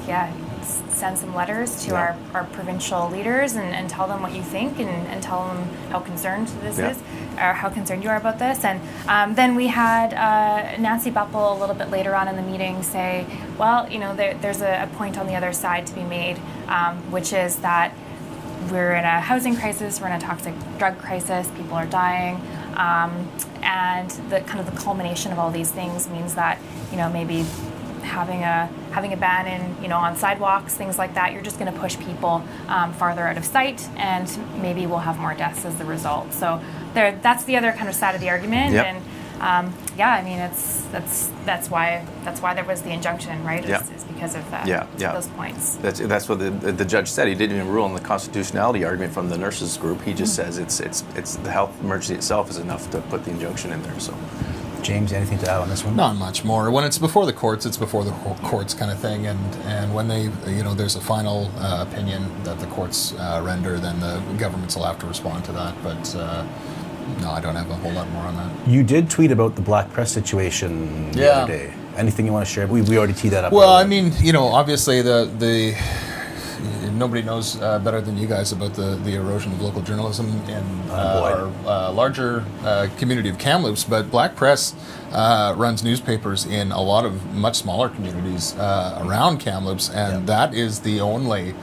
S5: send some letters to our provincial leaders and tell them what you think and tell them how concerned this is, or how concerned you are about this. And then we had Nancy Bepple a little bit later on in the meeting say, well, there's a point on the other side to be made, which is that we're in a housing crisis, we're in a toxic drug crisis, people are dying. And the kind of the culmination of all these things means that, maybe having a ban in, on sidewalks, things like that, you're just going to push people farther out of sight, and maybe we'll have more deaths as the result. So that's the other kind of side of the argument.
S3: Yep.
S5: And I mean, that's why there was the injunction, right? Is because of those points.
S3: That's what the judge said. He didn't even rule on the constitutionality argument from the nurses group. He just says it's the health emergency itself is enough to put the injunction in there. So,
S1: James, anything to add on this one?
S6: Not much more. When it's before the courts, it's before the courts kind of thing. And when they, there's a final opinion that the courts render, then the governments will have to respond to that. But no, I don't have a whole lot more on that.
S1: You did tweet about the black press situation the other day. Anything you want to share? We already teed that up.
S6: Well, I mean, obviously the nobody knows better than you guys about the erosion of local journalism in our larger community of Kamloops. But black press runs newspapers in a lot of much smaller communities around Kamloops, and that is the only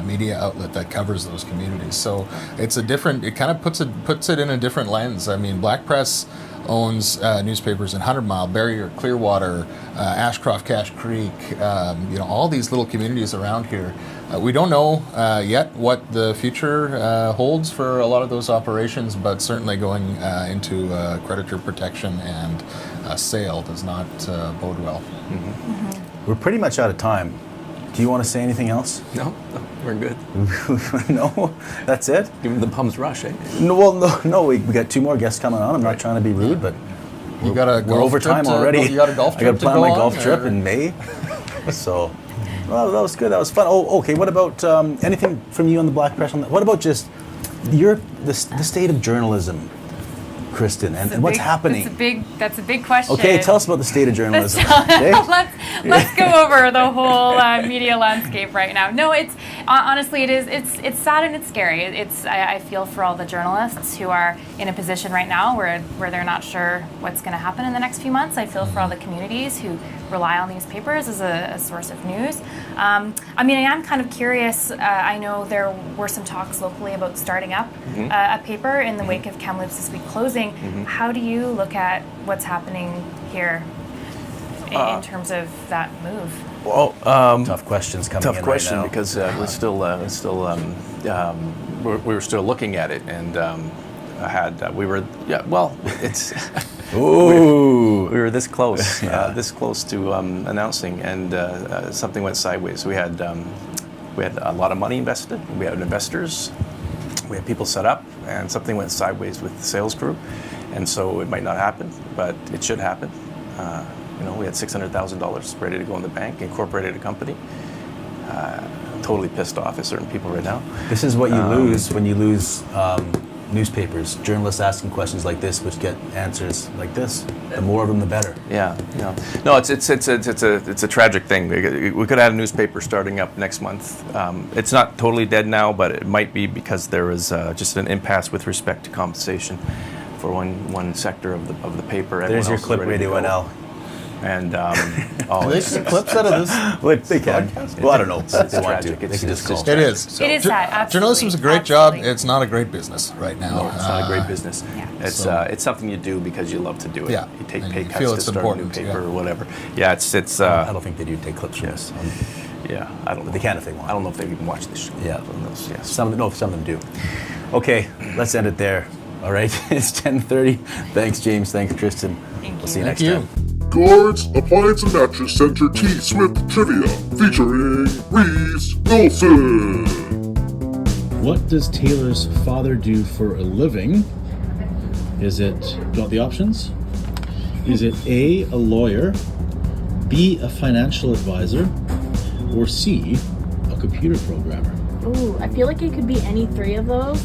S6: media outlet that covers those communities. So it's a different. It kind of puts it in a different lens. I mean, black press owns newspapers in 100 Mile, Barrier, Clearwater, Ashcroft, Cache Creek, all these little communities around here. We don't know yet what the future holds for a lot of those operations, but certainly going into creditor protection and sale does not bode well.
S1: Mm-hmm. Mm-hmm. We're pretty much out of time. Do you want to say anything else?
S3: No, we're good.
S1: No, that's it?
S3: Give them the bum's rush, eh?
S1: No. We got 2 more guests coming on. I'm not trying to be rude, but we're over time already.
S6: You got a golf trip
S1: I got to plan my golf trip in May. So, well, that was good. That was fun. Oh, okay. What about anything from you on the black press? What about just the state of journalism, Kristen, and what's happening?
S5: That's a big question.
S1: Okay, tell us about the state of journalism.
S5: Let's go over the whole media landscape right now. No, it's honestly it's sad and it's scary. I feel for all the journalists who are in a position right now where they're not sure what's going to happen in the next few months. I feel for all the communities who rely on newspapers as a source of news. I mean, I am kind of curious. I know there were some talks locally about starting up a paper in the wake of Kamloops this week closing. How do you look at what's happening here in terms of that move?
S1: Well, tough questions coming in right now.
S3: Because we were still looking at it, and it's
S1: Ooh.
S3: we were this close, to announcing, and something went sideways. We had a lot of money invested. We had investors. We had people set up, and something went sideways with the sales crew, and so it might not happen, but it should happen. We had $600,000 ready to go in the bank, incorporated a company. Totally pissed off at certain people right now.
S1: This is what you lose when you lose newspapers. Journalists asking questions like this, which get answers like this. The more of them, the better.
S3: Yeah. No, it's a tragic thing. We could have had a newspaper starting up next month. It's not totally dead now, but it might be because there is just an impasse with respect to compensation for one sector of the paper.
S1: There's your clip, Radio NL.
S3: And
S6: Do they see clips out of this?
S1: Well, they can. Well, I don't know. If they want to.
S3: tragic.
S1: They can just call.
S6: It is.
S5: It is sad. Absolutely.
S6: Journalism's a great job. It's not a great business right now.
S3: No, it's not a great business.
S5: Yeah.
S3: It's something you do because you love to do it.
S6: Yeah.
S3: You take
S6: And
S3: pay
S6: you
S3: cuts
S6: feel
S3: to
S6: it's
S3: start
S6: important,
S3: a new paper
S6: yeah.
S3: or whatever. Yeah, it's.
S1: I don't think they do take clips from
S3: Yes.
S1: this.
S3: Yeah, I don't know.
S1: They can if they want.
S3: I don't know if they even watch this show.
S1: Yeah.
S3: Yes.
S1: Some of them do. Okay, let's end it there. All right, it's 10:30. Thanks, James. Thanks, Kristen. We'll see you next time.
S7: Gord's Appliance and Mattress Center T-Swift Trivia, featuring Reese Wilson.
S8: What does Taylor's father do for a living? Is it, do you want the options? Is it A, a lawyer, B, a financial advisor, or C, a computer programmer?
S9: Ooh, I feel like it could be any three of those.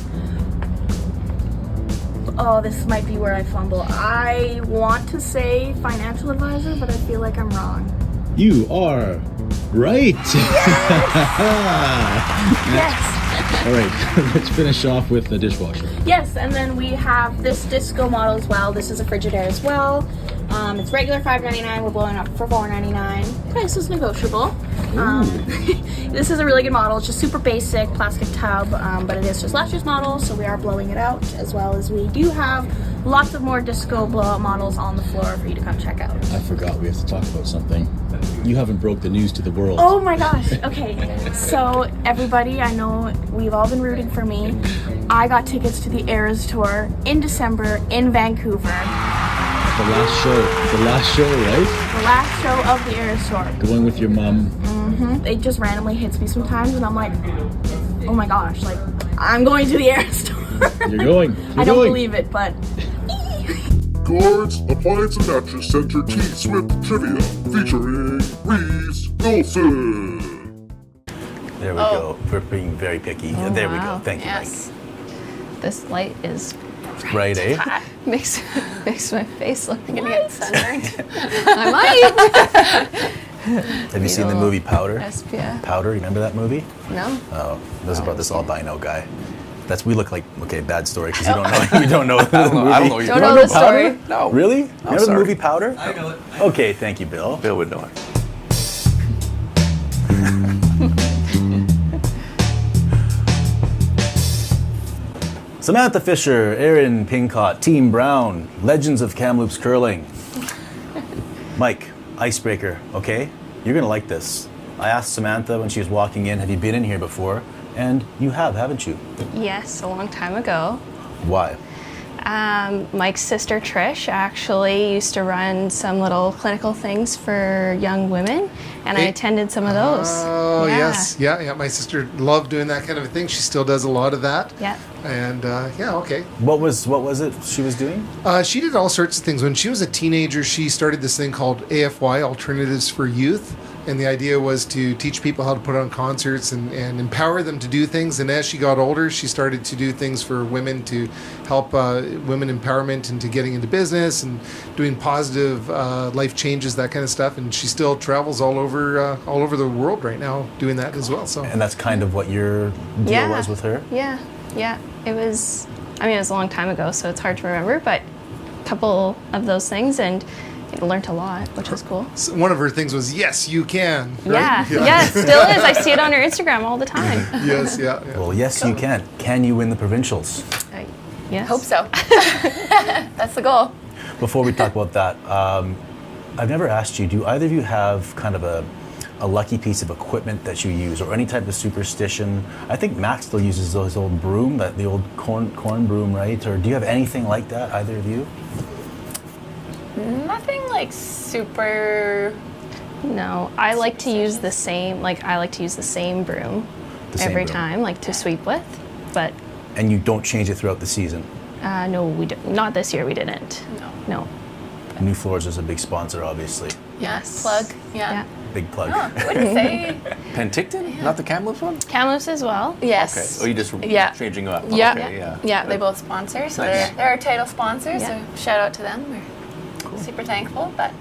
S9: Oh, this might be where I fumble. I want to say financial advisor, but I feel like I'm wrong.
S8: You are right.
S9: Yes.
S8: All right, let's finish off with the dishwasher.
S9: Yes, and then we have this disco model as well. This is a Frigidaire as well. It's regular $5.99. We're blowing up for $4.99. Price is negotiable. This is a really good model. It's just super basic plastic tub, but it is just last year's model, so we are blowing it out, as well as we do have lots of more disco blowout models on the floor for you to come check out.
S8: I forgot we have to talk about something. You haven't broke the news to the world.
S9: Oh my gosh. Okay. So everybody, I know we've all been rooting for me. I got tickets to the Eras tour in December in Vancouver.
S8: The last show, right?
S9: The last show of the Eras tour.
S8: Going with your mom.
S9: It just randomly hits me sometimes, and I'm like, oh my gosh, like, I'm going to the Eras tour.
S8: You're going.
S9: I don't believe it, but.
S7: Gord's Appliance and Mattress Center T-Swift Trivia, featuring Reese Wilson.
S1: There we go. We're being very picky. There we go. Thank you,
S10: Yes. This light is
S1: Mike. Right, eh?
S10: makes my face look like it sunburned. I might.
S1: Have you seen the movie Powder?
S10: SPF.
S1: Powder, you remember that movie?
S10: No.
S1: Oh, this is about this albino guy. We look like, okay, bad story, because you don't know. You don't know the movie.
S3: I don't know.
S10: Don't know the story.
S1: Powder?
S3: No.
S1: Really? Remember the
S3: sorry.
S1: movie Powder?
S11: I know it.
S1: Okay, thank you, Bill.
S3: Bill would know it.
S1: Samantha Fisher, Erin, Pincott, Team Brown, Legends of Kamloops Curling. Mike, icebreaker, okay? You're gonna like this. I asked Samantha when she was walking in, have you been in here before? And you have, haven't you?
S10: Yes, a long time ago.
S1: Why?
S10: Mike's sister Trish actually used to run some little clinical things for young women, and I attended some of those.
S2: Oh, yes. Yeah. My sister loved doing that kind of a thing. She still does a lot of that.
S10: Yeah.
S2: And okay.
S1: What was it she was doing?
S2: She did all sorts of things. When she was a teenager, she started this thing called AFY, Alternatives for Youth. And the idea was to teach people how to put on concerts and empower them to do things. And as she got older, she started to do things for women to help women empowerment into getting into business and doing positive life changes, that kind of stuff. And she still travels all over the world right now doing that as well. So.
S1: And that's kind of what your deal was with her?
S10: Yeah. It was a long time ago, so it's hard to remember, but a couple of those things. And, learned a lot, which was cool.
S2: So one of her things was, yes, you can.
S10: Yeah,
S2: Right?
S10: yeah, it still is. I see it on her Instagram all the time.
S2: Yes, yeah.
S1: Well, yes, you can. Can you win the provincials?
S10: Yes.
S5: Hope so. That's the goal.
S1: Before we talk about that, I've never asked you, do either of you have kind of a lucky piece of equipment that you use, or any type of superstition? I think Max still uses those old broom, the old corn broom, right? Or do you have anything like that, either of you?
S5: Nothing like super.
S10: No, I like to use the same. I like to use the same broom every time, to sweep with. But.
S1: And you don't change it throughout the season?
S10: No, we don't. Not this year. We didn't. No.
S1: New Floors is a big sponsor, obviously.
S5: Yes. Plug. Yeah.
S1: Big plug.
S5: Oh, what did you say?
S3: Penticton?
S5: Yeah.
S3: Not the Kamloops one?
S10: Kamloops as well.
S5: Yes.
S3: Okay. Oh, you just changing them up.
S5: Yeah.
S3: Okay,
S5: Yeah. They both sponsor, so
S3: Nice.
S5: they're our title sponsors.
S10: Yeah.
S5: So shout out to them. We're super thankful, but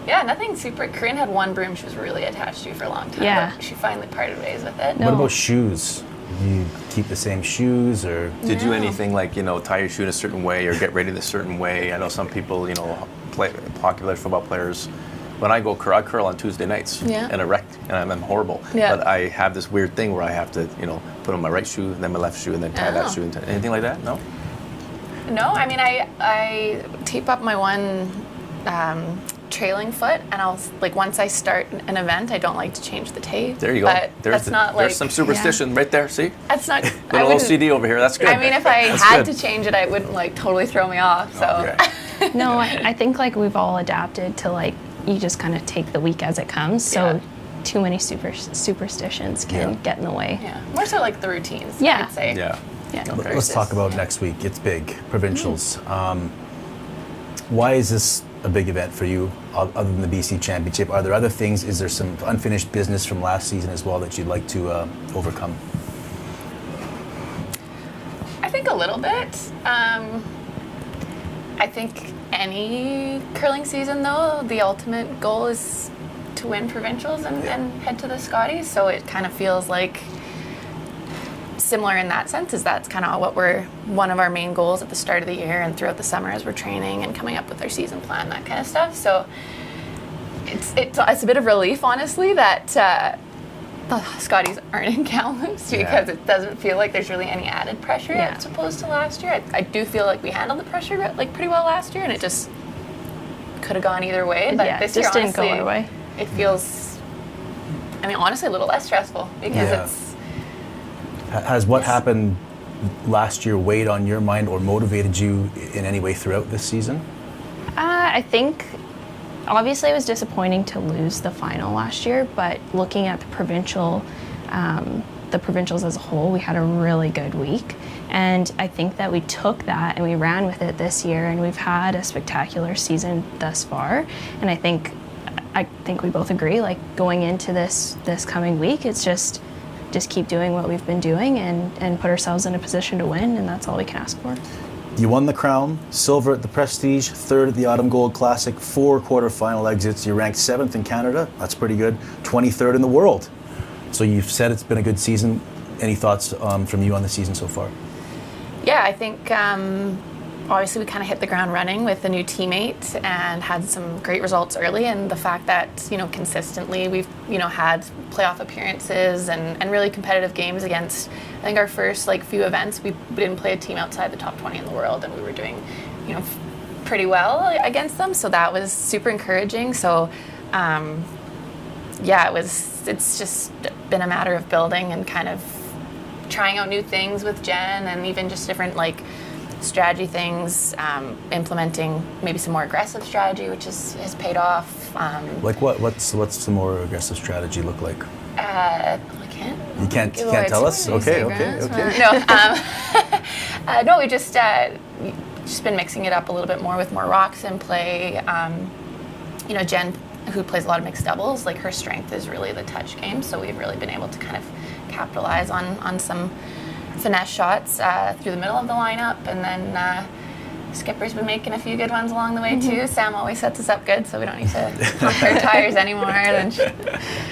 S5: yeah, nothing super. Corinne had one broom she was really attached to for a long time.
S10: Yeah.
S5: But she finally parted ways with it.
S1: What about shoes? You keep the same shoes, or
S3: did you anything like tie your shoe in a certain way or get ready a certain way? I know some people, popular football players. When I go I curl on Tuesday nights and erect, and I'm horrible.
S5: Yeah.
S3: But I have this weird thing where I have to, put on my right shoe, and then my left shoe, and then tie that shoe. Anything like that? No.
S5: No, I mean I tape up my one trailing foot, and I'll once I start an event, I don't like to change the tape.
S3: There you go.
S5: But
S3: There's some superstition right there. See,
S5: that's not
S3: little OCD over here. That's good.
S5: I mean, if I
S3: That's
S5: had
S3: good.
S5: to change it, I wouldn't totally throw me off. So.
S3: Okay.
S10: No, I think we've all adapted to you just kind of take the week as it comes. So too many superstitions can get in the way.
S5: Yeah, more so the routines.
S10: Yeah.
S5: I'd say.
S3: Yeah.
S1: Let's talk about next week. It's big, provincials. Why is this a big event for you, other than the BC Championship? Are there other things? Is there some unfinished business from last season as well that you'd like to overcome?
S5: I think a little bit. I think any curling season, though, the ultimate goal is to win provincials and head to the Scotties. So it kind of feels like similar in that sense, is that's kind of one of our main goals at the start of the year and throughout the summer as we're training and coming up with our season plan, that kind of stuff. So it's a bit of relief, honestly, that the Scotties aren't in Kamloops, because it doesn't feel like there's really any added pressure as opposed to last year. I do feel like we handled the pressure pretty well last year, and it just could have gone either way. But this year,
S10: didn't
S5: honestly,
S10: go our way.
S5: It feels, honestly, a little less stressful, because it's.
S1: Has what happened last year weighed on your mind or motivated you in any way throughout this season?
S10: I think obviously it was disappointing to lose the final last year, but looking at the provincials as a whole, we had a really good week. And I think that we took that and we ran with it this year, and we've had a spectacular season thus far. And I think we both agree, going into this coming week, it's just keep doing what we've been doing and put ourselves in a position to win, and that's all we can ask for.
S1: You won the crown, silver at the Prestige, third at the Autumn Gold Classic, 4 quarterfinal exits. You're ranked 7th in Canada. That's pretty good. 23rd in the world. So you've said it's been a good season. Any thoughts from you on the season so far?
S5: Yeah, I think obviously we kind of hit the ground running with a new teammate and had some great results early, and the fact that consistently we've had playoff appearances and really competitive games against, I think, our first few events we didn't play a team outside the top 20 in the world, and we were doing pretty well against them, so that was super encouraging. So it's just been a matter of building and kind of trying out new things with Jen, and even just different strategy things, implementing maybe some more aggressive strategy, which has paid off.
S1: What's the more aggressive strategy look like?
S5: You
S1: can't tell us? Okay.
S5: No, we just been mixing it up a little bit more with more rocks in play. Jen, who plays a lot of mixed doubles, her strength is really the touch game, so we've really been able to kind of capitalize on some finesse shots through the middle of the lineup, and then Skipper's been making a few good ones along the way too. Sam always sets us up good, so we don't need to pump our tires anymore.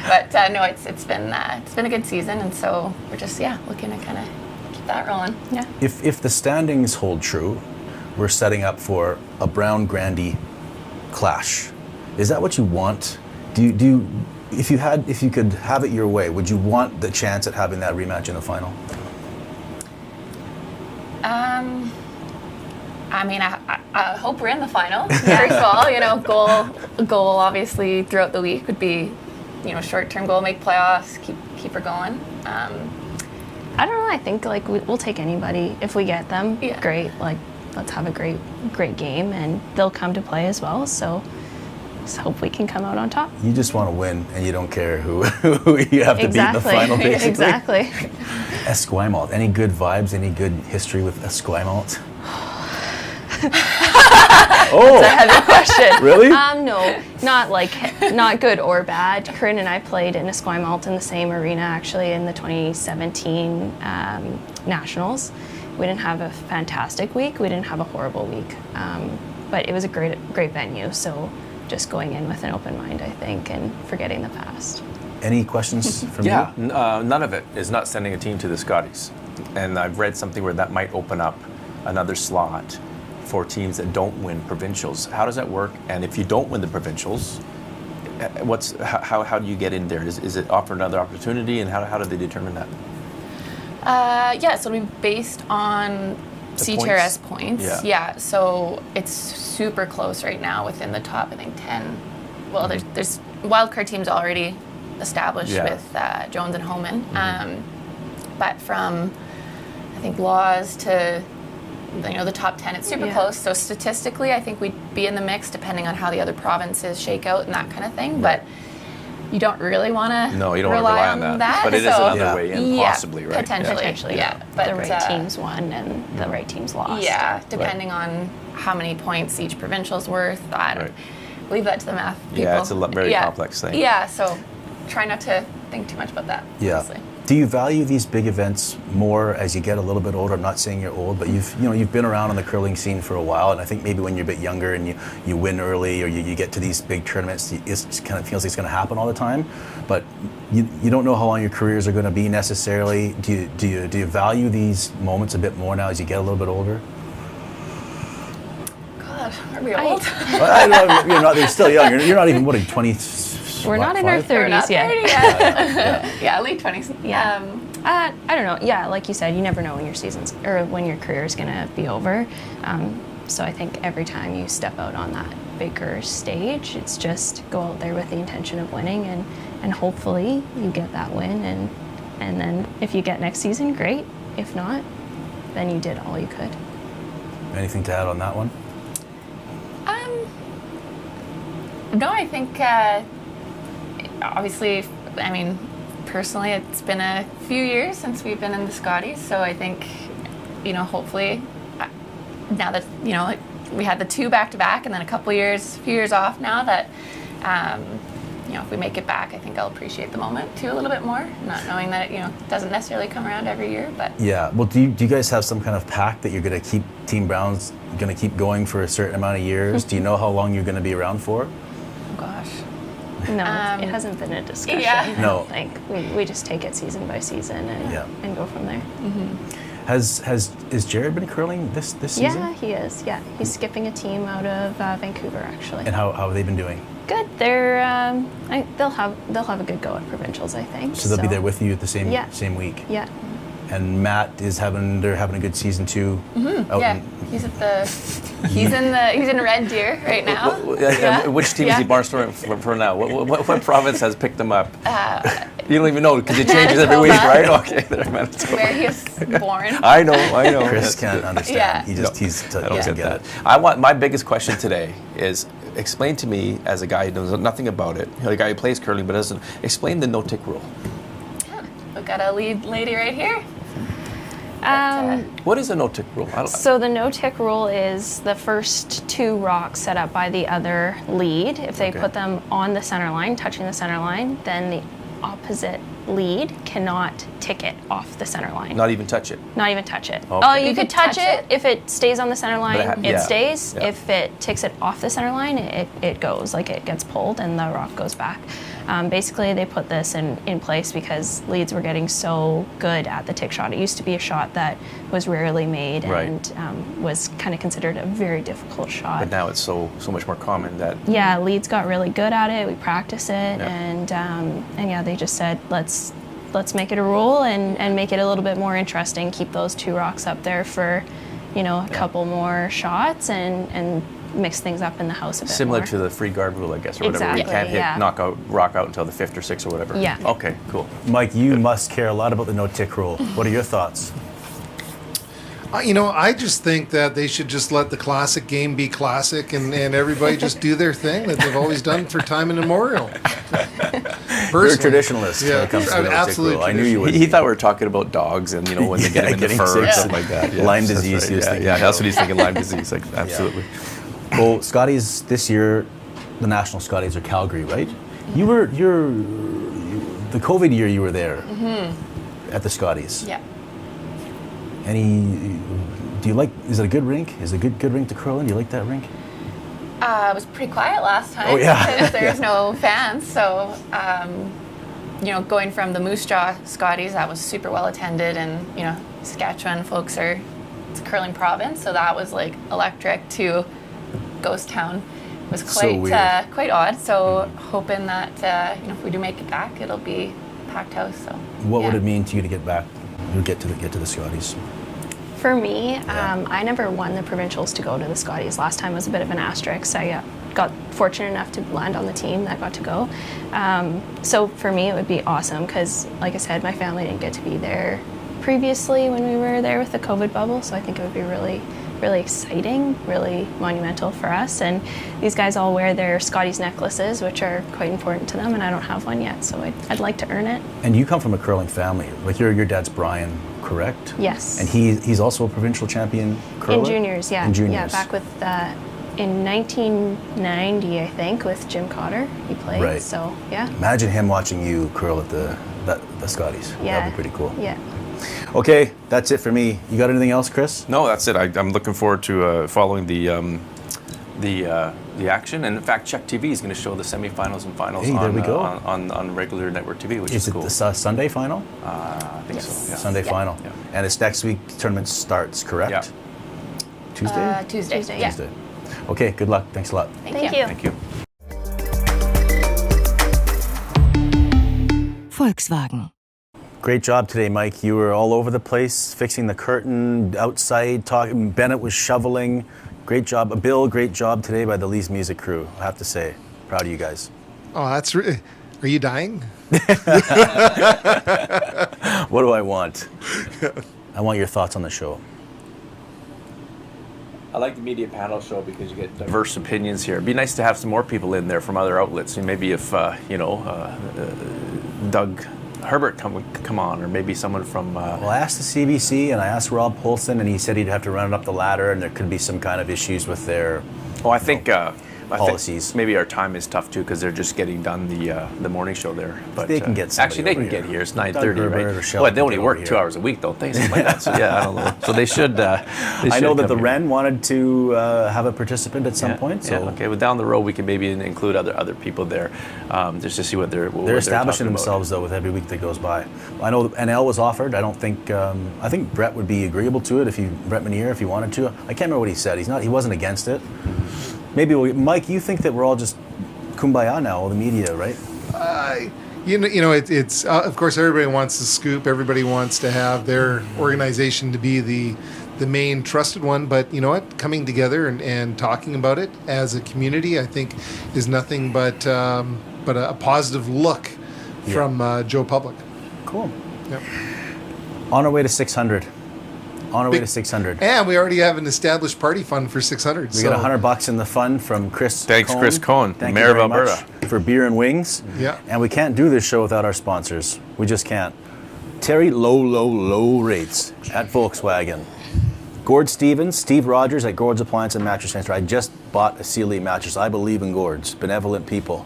S5: But no, it's been a good season, and so we're just looking to kind of keep that rolling. Yeah.
S1: If the standings hold true, we're setting up for a Brown Grandy clash. Is that what you want? Do you if you could have it your way, would you want the chance at having that rematch in the final?
S5: I mean, I hope we're in the final. First of all, you know, goal obviously throughout the week would be, you know, short-term goal, make playoffs, keep her going.
S10: I don't know. I think like we'll take anybody if we get them.
S5: Yeah.
S10: Great. Like, let's have a great game, and they'll come to play as well. So just hope we can come out on top.
S1: You just want to win, and you don't care who you have to beat in the final, basically.
S10: Exactly.
S1: Esquimalt. Any good vibes? Any good history with Esquimalt?
S10: Oh, that's a heavy question.
S1: Really?
S10: No, not good or bad. Corinne and I played in Esquimalt in the same arena actually in the 2017 Nationals. We didn't have a fantastic week. We didn't have a horrible week, but it was a great venue. So just going in with an open mind, I think, and forgetting the past.
S1: Any questions from you?
S3: Yeah, none of it is not sending a team to the Scotties, and I've read something where that might open up another slot for teams that don't win provincials. How does that work? And if you don't win the provincials, how do you get in there? Is it offer another opportunity, and how do they determine that?
S5: Yeah, so it'll be based on CTRS points. Yeah, so it's super close right now within the top, I think, 10. Well, there's wildcard teams already established with Jones and Homan. But from, I think, Laws to, you know, the top 10, it's super close. So statistically, I think we'd be in the mix depending on how the other provinces shake out and that kind of thing. But you don't really want to rely on that.
S3: But it is another way in, possibly, right?
S10: Potentially,
S5: yeah. But
S10: the right teams won and the right teams lost.
S5: Yeah, depending on how many points each provincial's worth. Leave that to the math people.
S3: Yeah, it's a very complex thing.
S5: Yeah, so try not to think too much about that.
S1: Yeah.
S5: Honestly.
S1: Do you value these big events more as you get a little bit older? I'm not saying you're old, but you've been around on the curling scene for a while, and I think maybe when you're a bit younger and you win early or you get to these big tournaments, it kind of feels like it's going to happen all the time. But you don't know how long your careers are going to be necessarily. Do you value these moments a bit more now as you get a little bit older?
S5: God, are we old?
S1: I know you're not. You're still young. You're not even 20.
S10: We're not in our 30s yet.
S5: Yeah, late 20s.
S10: Yeah. I don't know. Yeah, like you said, you never know when when your career is going to be over. So I think every time you step out on that bigger stage, it's just go out there with the intention of winning, and hopefully you get that win. And then if you get next season, great. If not, then you did all you could.
S1: Anything to add on that one?
S5: No, I think obviously, I mean, personally, it's been a few years since we've been in the Scotties, so I think, you know, hopefully, now that, you know, like we had the 2 back-to-back and then a few years off now, that, you know, if we make it back, I think I'll appreciate the moment too a little bit more, not knowing that it, you know, doesn't necessarily come around every year, but.
S1: Yeah, well, do you guys have some kind of pact that you're going to keep Team Brown's going to keep going for a certain amount of years? Do you know how long you're going to be around for?
S5: Oh, gosh.
S10: No, it hasn't been a discussion.
S5: Yeah.
S10: I don't think. We just take it season by season and go from there.
S5: Mm-hmm.
S1: Has Jared been curling this season?
S10: Yeah, he is. Yeah, he's skipping a team out of Vancouver actually.
S1: And how have they been doing?
S10: Good. They're they'll have a good go at provincials, I think.
S1: So they'll be there with you at the same week.
S10: Yeah.
S1: And Matt is having a good season too.
S5: Mm-hmm. He's in Red Deer right now.
S3: Which team is he barnstorming for now? What province has picked him up? You don't even know because it changes every week, right? Okay, they're Manitoba.
S5: Where he was born.
S3: I know.
S1: Chris can't understand.
S5: Yeah.
S1: He doesn't get it.
S3: My biggest question today is, explain to me, as a guy who knows nothing about it, a guy who plays curling but doesn't, explain the no-tick rule.
S5: We've got a lead lady right here.
S3: What is a no-tick rule?
S10: So the no-tick rule is the first 2 rocks set up by the other lead. If they put them on the center line, touching the center line, then the opposite lead cannot tick it off the center line.
S3: Not even touch it?
S10: Not even touch it.
S3: Okay.
S10: Oh, you could touch it. If it stays on the center line, it stays.
S3: Yeah.
S10: If it ticks it off the center line, it goes, like it gets pulled and the rock goes back. Basically, they put this in place because Leeds were getting so good at the tick shot. It used to be a shot that was rarely made and was kind of considered a very difficult shot.
S3: But now it's so much more common that...
S10: Yeah, Leeds got really good at it. We practice it, and yeah, they just said, let's make it a rule and make it a little bit more interesting. Keep those 2 rocks up there for, a couple more shots and mix things up in the house a bit
S3: Similar
S10: more.
S3: to the free guard rule, I guess, or whatever.
S10: Exactly,
S3: You can't rock out until the 5th or 6th or whatever.
S10: Yeah.
S3: Okay, cool.
S1: Mike, you must care a lot about the no-tick rule. What are your thoughts?
S2: I just think that they should just let the classic game be classic and everybody just do their thing that they've always done for time immemorial.
S1: You're a traditionalist when it comes to the no-tick
S2: absolute
S1: rule. I knew you would.
S3: He thought we were talking about dogs and, when they get them in the fur or something like that.
S1: Lyme disease.
S3: Right. Yeah, that's what he's thinking, Lyme disease. Like, absolutely.
S1: Well, Scotties this year, the national Scotties are Calgary, right? You're the COVID year you were there at the Scotties.
S11: Yeah.
S1: Do you like? Is it a good rink? Is it a good rink to curl in? Do you like that rink?
S11: It was pretty quiet last time.
S1: Oh, yeah.
S11: Because there's no fans. So, going from the Moose Jaw Scotties, that was super well attended, and Saskatchewan folks it's a curling province, so that was like electric, to Ghost Town was quite odd. So hoping that if we do make it back, it'll be a packed house. So
S1: what would it mean to you to get back? Get to the Scotties?
S10: For me, I never won the provincials to go to the Scotties. Last time was a bit of an asterisk. I got fortunate enough to land on the team that got to go. So for me, it would be awesome because, like I said, my family didn't get to be there previously when we were there with the COVID bubble. So I think it would be really, really exciting, really monumental for us. And these guys all wear their Scotties necklaces, which are quite important to them, and I don't have one yet, so I'd like to earn it.
S1: And you come from a curling family. Like your dad's Brian, correct?
S10: Yes.
S1: And he's also a provincial champion curler?
S10: In juniors, yeah.
S1: In juniors.
S10: Yeah, back with in 1990, I think, with Jim Cotter, he played.
S1: Right.
S10: So yeah.
S1: Imagine him watching you curl at the Scotties.
S10: Yeah.
S1: That'd be pretty cool.
S10: Yeah.
S1: Okay, that's it for me. You got anything else, Chris?
S3: No, that's it. I'm looking forward to following the action. And in fact, Czech TV is going to show the semifinals and finals on regular network TV, which is cool.
S1: Is it the Sunday final?
S3: I think so. Yeah.
S1: Sunday final. Yeah. And it's next week. Tournament starts, correct?
S3: Yeah.
S1: Tuesday.
S11: Tuesday. Yeah.
S1: Tuesday. Okay. Good luck. Thanks a lot.
S10: Thank you.
S3: Thank you.
S12: Volkswagen.
S1: Great job today, Mike. You were all over the place, fixing the curtain outside, talking. Bennett was shoveling. Great job. Bill, great job today by the Lee's Music crew, I have to say. Proud of you guys.
S2: Oh, that's really... Are you dying?
S1: What do I want? I want your thoughts on the show.
S3: I like the media panel show because you get diverse opinions here. It'd be nice to have some more people in there from other outlets. And maybe if, Doug Herbert come on, or maybe someone from...
S1: Well, I asked the CBC and I asked Rob Polson, and he said he'd have to run it up the ladder, and there could be some kind of issues with their policies.
S3: Maybe our time is tough too because they're just getting done the morning show there. But
S1: they can get
S3: actually they can
S1: here.
S3: get here. It's 9:30, right? Well, they only work 2 hours a week, don't they? Something like that. So yeah, I don't know. So they should.
S1: I know that the Wren wanted to have a participant at some point. So
S3: okay, well down the road we can maybe include other people there, just to see what they're
S1: establishing themselves though with every week that goes by. I know NL was offered. I don't think. I think Brett would be agreeable to it Brett Menier if he wanted to. I can't remember what he said. He wasn't against it. Maybe Mike, you think that we're all just kumbaya now, all the media, right?
S2: It's of course everybody wants the scoop. Everybody wants to have their organization to be the main trusted one. But you know what? Coming together and talking about it as a community, I think, is nothing but a positive look from Joe Public.
S1: Cool.
S2: Yep.
S1: On our way to 600.
S2: And we already have an established party fund for 600.
S1: We got $100 in the fund from Chris.
S3: Thanks,
S1: Cohn.
S3: Chris Cohn, Mayor of Alberta,
S1: for beer and wings.
S2: Yeah.
S1: And we can't do this show without our sponsors. We just can't. Terry, low rates at Volkswagen. Gord Stevens, Steve Rogers at Gord's Appliance and Mattress Center. I just bought a Sealy mattress. I believe in Gord's. Benevolent people.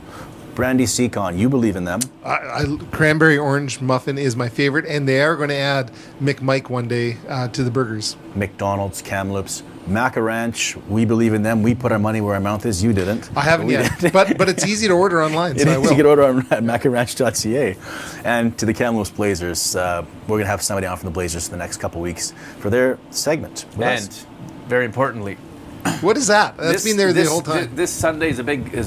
S1: Brandy Seacon, you believe in them?
S2: Cranberry orange muffin is my favorite, and they are going to add McMike one day to the burgers.
S1: McDonald's, Kamloops, Maca Ranch, we believe in them. We put our money where our mouth is. You didn't.
S2: I haven't yet, but it's easy to order online.
S1: It
S2: So I
S1: is.
S2: will.
S1: You can order on macaranch.ca. And to the Kamloops Blazers, we're going to have somebody on from the Blazers for the next couple weeks for their segment. with us.
S3: And very importantly,
S2: What is that? That's been there the whole time.
S3: This Sunday is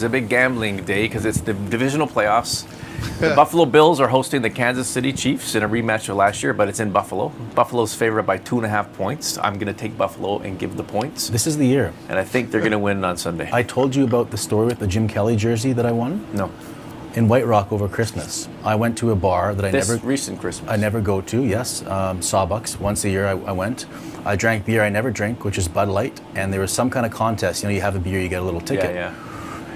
S3: a big gambling day because it's the divisional playoffs. The Buffalo Bills are hosting the Kansas City Chiefs in a rematch of last year, but it's in Buffalo. Buffalo's favored by 2.5 points. I'm going to take Buffalo and give the points.
S1: This is the year.
S3: And I think they're going to win on Sunday.
S1: I told you about the story with the Jim Kelly jersey that I won?
S3: No.
S1: In White Rock over Christmas. I went to a bar that
S3: Recent Christmas.
S1: I never go to, yes. Sawbucks. Once a year I went. I drank beer I never drink, which is Bud Light. And there was some kind of contest. You know, you have a beer, you get a little ticket.
S3: Yeah.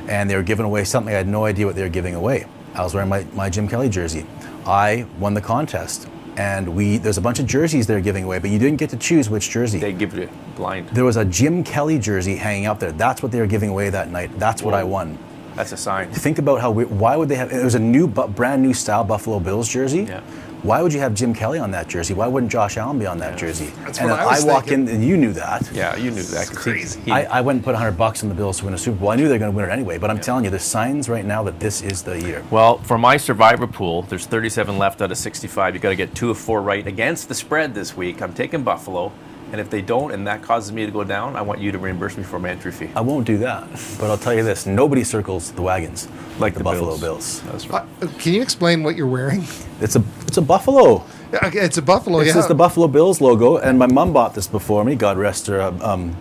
S1: And they were giving away something. I had no idea what they were giving away. I was wearing my Jim Kelly jersey. I won the contest. And there's a bunch of jerseys they're giving away, but you didn't get to choose which jersey.
S3: They give you blind.
S1: There was a Jim Kelly jersey hanging up there. That's what they were giving away that night. That's what I won.
S3: That's a sign.
S1: Think about why would they have, it was a brand new style Buffalo Bills jersey.
S3: Yeah.
S1: Why would you have Jim Kelly on that jersey? Why wouldn't Josh Allen be on that jersey?
S2: That's
S1: and
S2: what
S1: then
S2: I was
S1: walk
S2: thinking.
S1: in, and you knew that.
S3: Yeah, you knew that.
S2: It's crazy.
S1: I went and put $100 on the Bills to win a Super Bowl. I knew they were going to win it anyway, but I'm telling you, there's signs right now that this is the year.
S3: Well, for my survivor pool, there's 37 left out of 65. You got to get 2 of 4 right against the spread this week. I'm taking Buffalo, and if they don't, and that causes me to go down, I want you to reimburse me for my entry fee.
S1: I won't do that, but I'll tell you this: nobody circles the wagons like the Buffalo Bills.
S3: That's right.
S2: Can you explain what you're wearing?
S1: It's a buffalo.
S2: Okay, it's a buffalo.
S1: It's
S2: Yeah.
S1: just the Buffalo Bills logo, and my mom bought this before me. God rest her.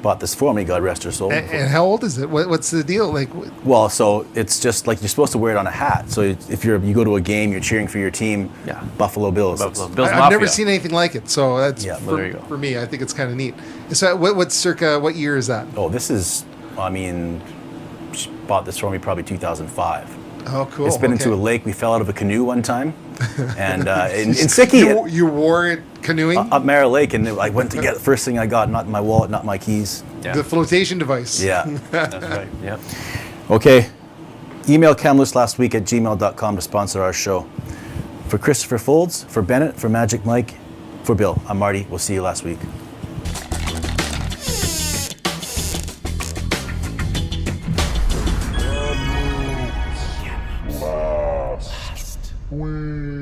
S1: Bought this for me. God rest her soul.
S2: And how old is it? What's the deal? Like,
S1: Well, so it's just like you're supposed to wear it on a hat. So if you go to a game, you're cheering for your team.
S3: Yeah.
S1: Buffalo Bills.
S3: Buffalo Bills
S2: I've never
S3: Mafia.
S2: seen anything like it. So that's
S3: well, there you go.
S2: for me. I think it's kind of neat. So what year is that?
S1: Oh, this is. I mean, she bought this for me probably 2005.
S2: Oh, cool.
S1: It's been into a
S2: Okay.
S1: lake. We fell out of a canoe one time, and in Sicky,
S2: You wore it canoeing?
S1: up Mara Lake, and I went to get the first thing I got, not my wallet, not my keys.
S3: Yeah.
S2: The flotation device.
S1: Yeah.
S3: That's right. Yeah.
S1: Okay. Email kamloopslastweek@gmail.com to sponsor our show. For Christopher Foulds, for Bennett, for Magic Mike, for Bill, I'm Marty. We'll see you last week.
S7: Last Week.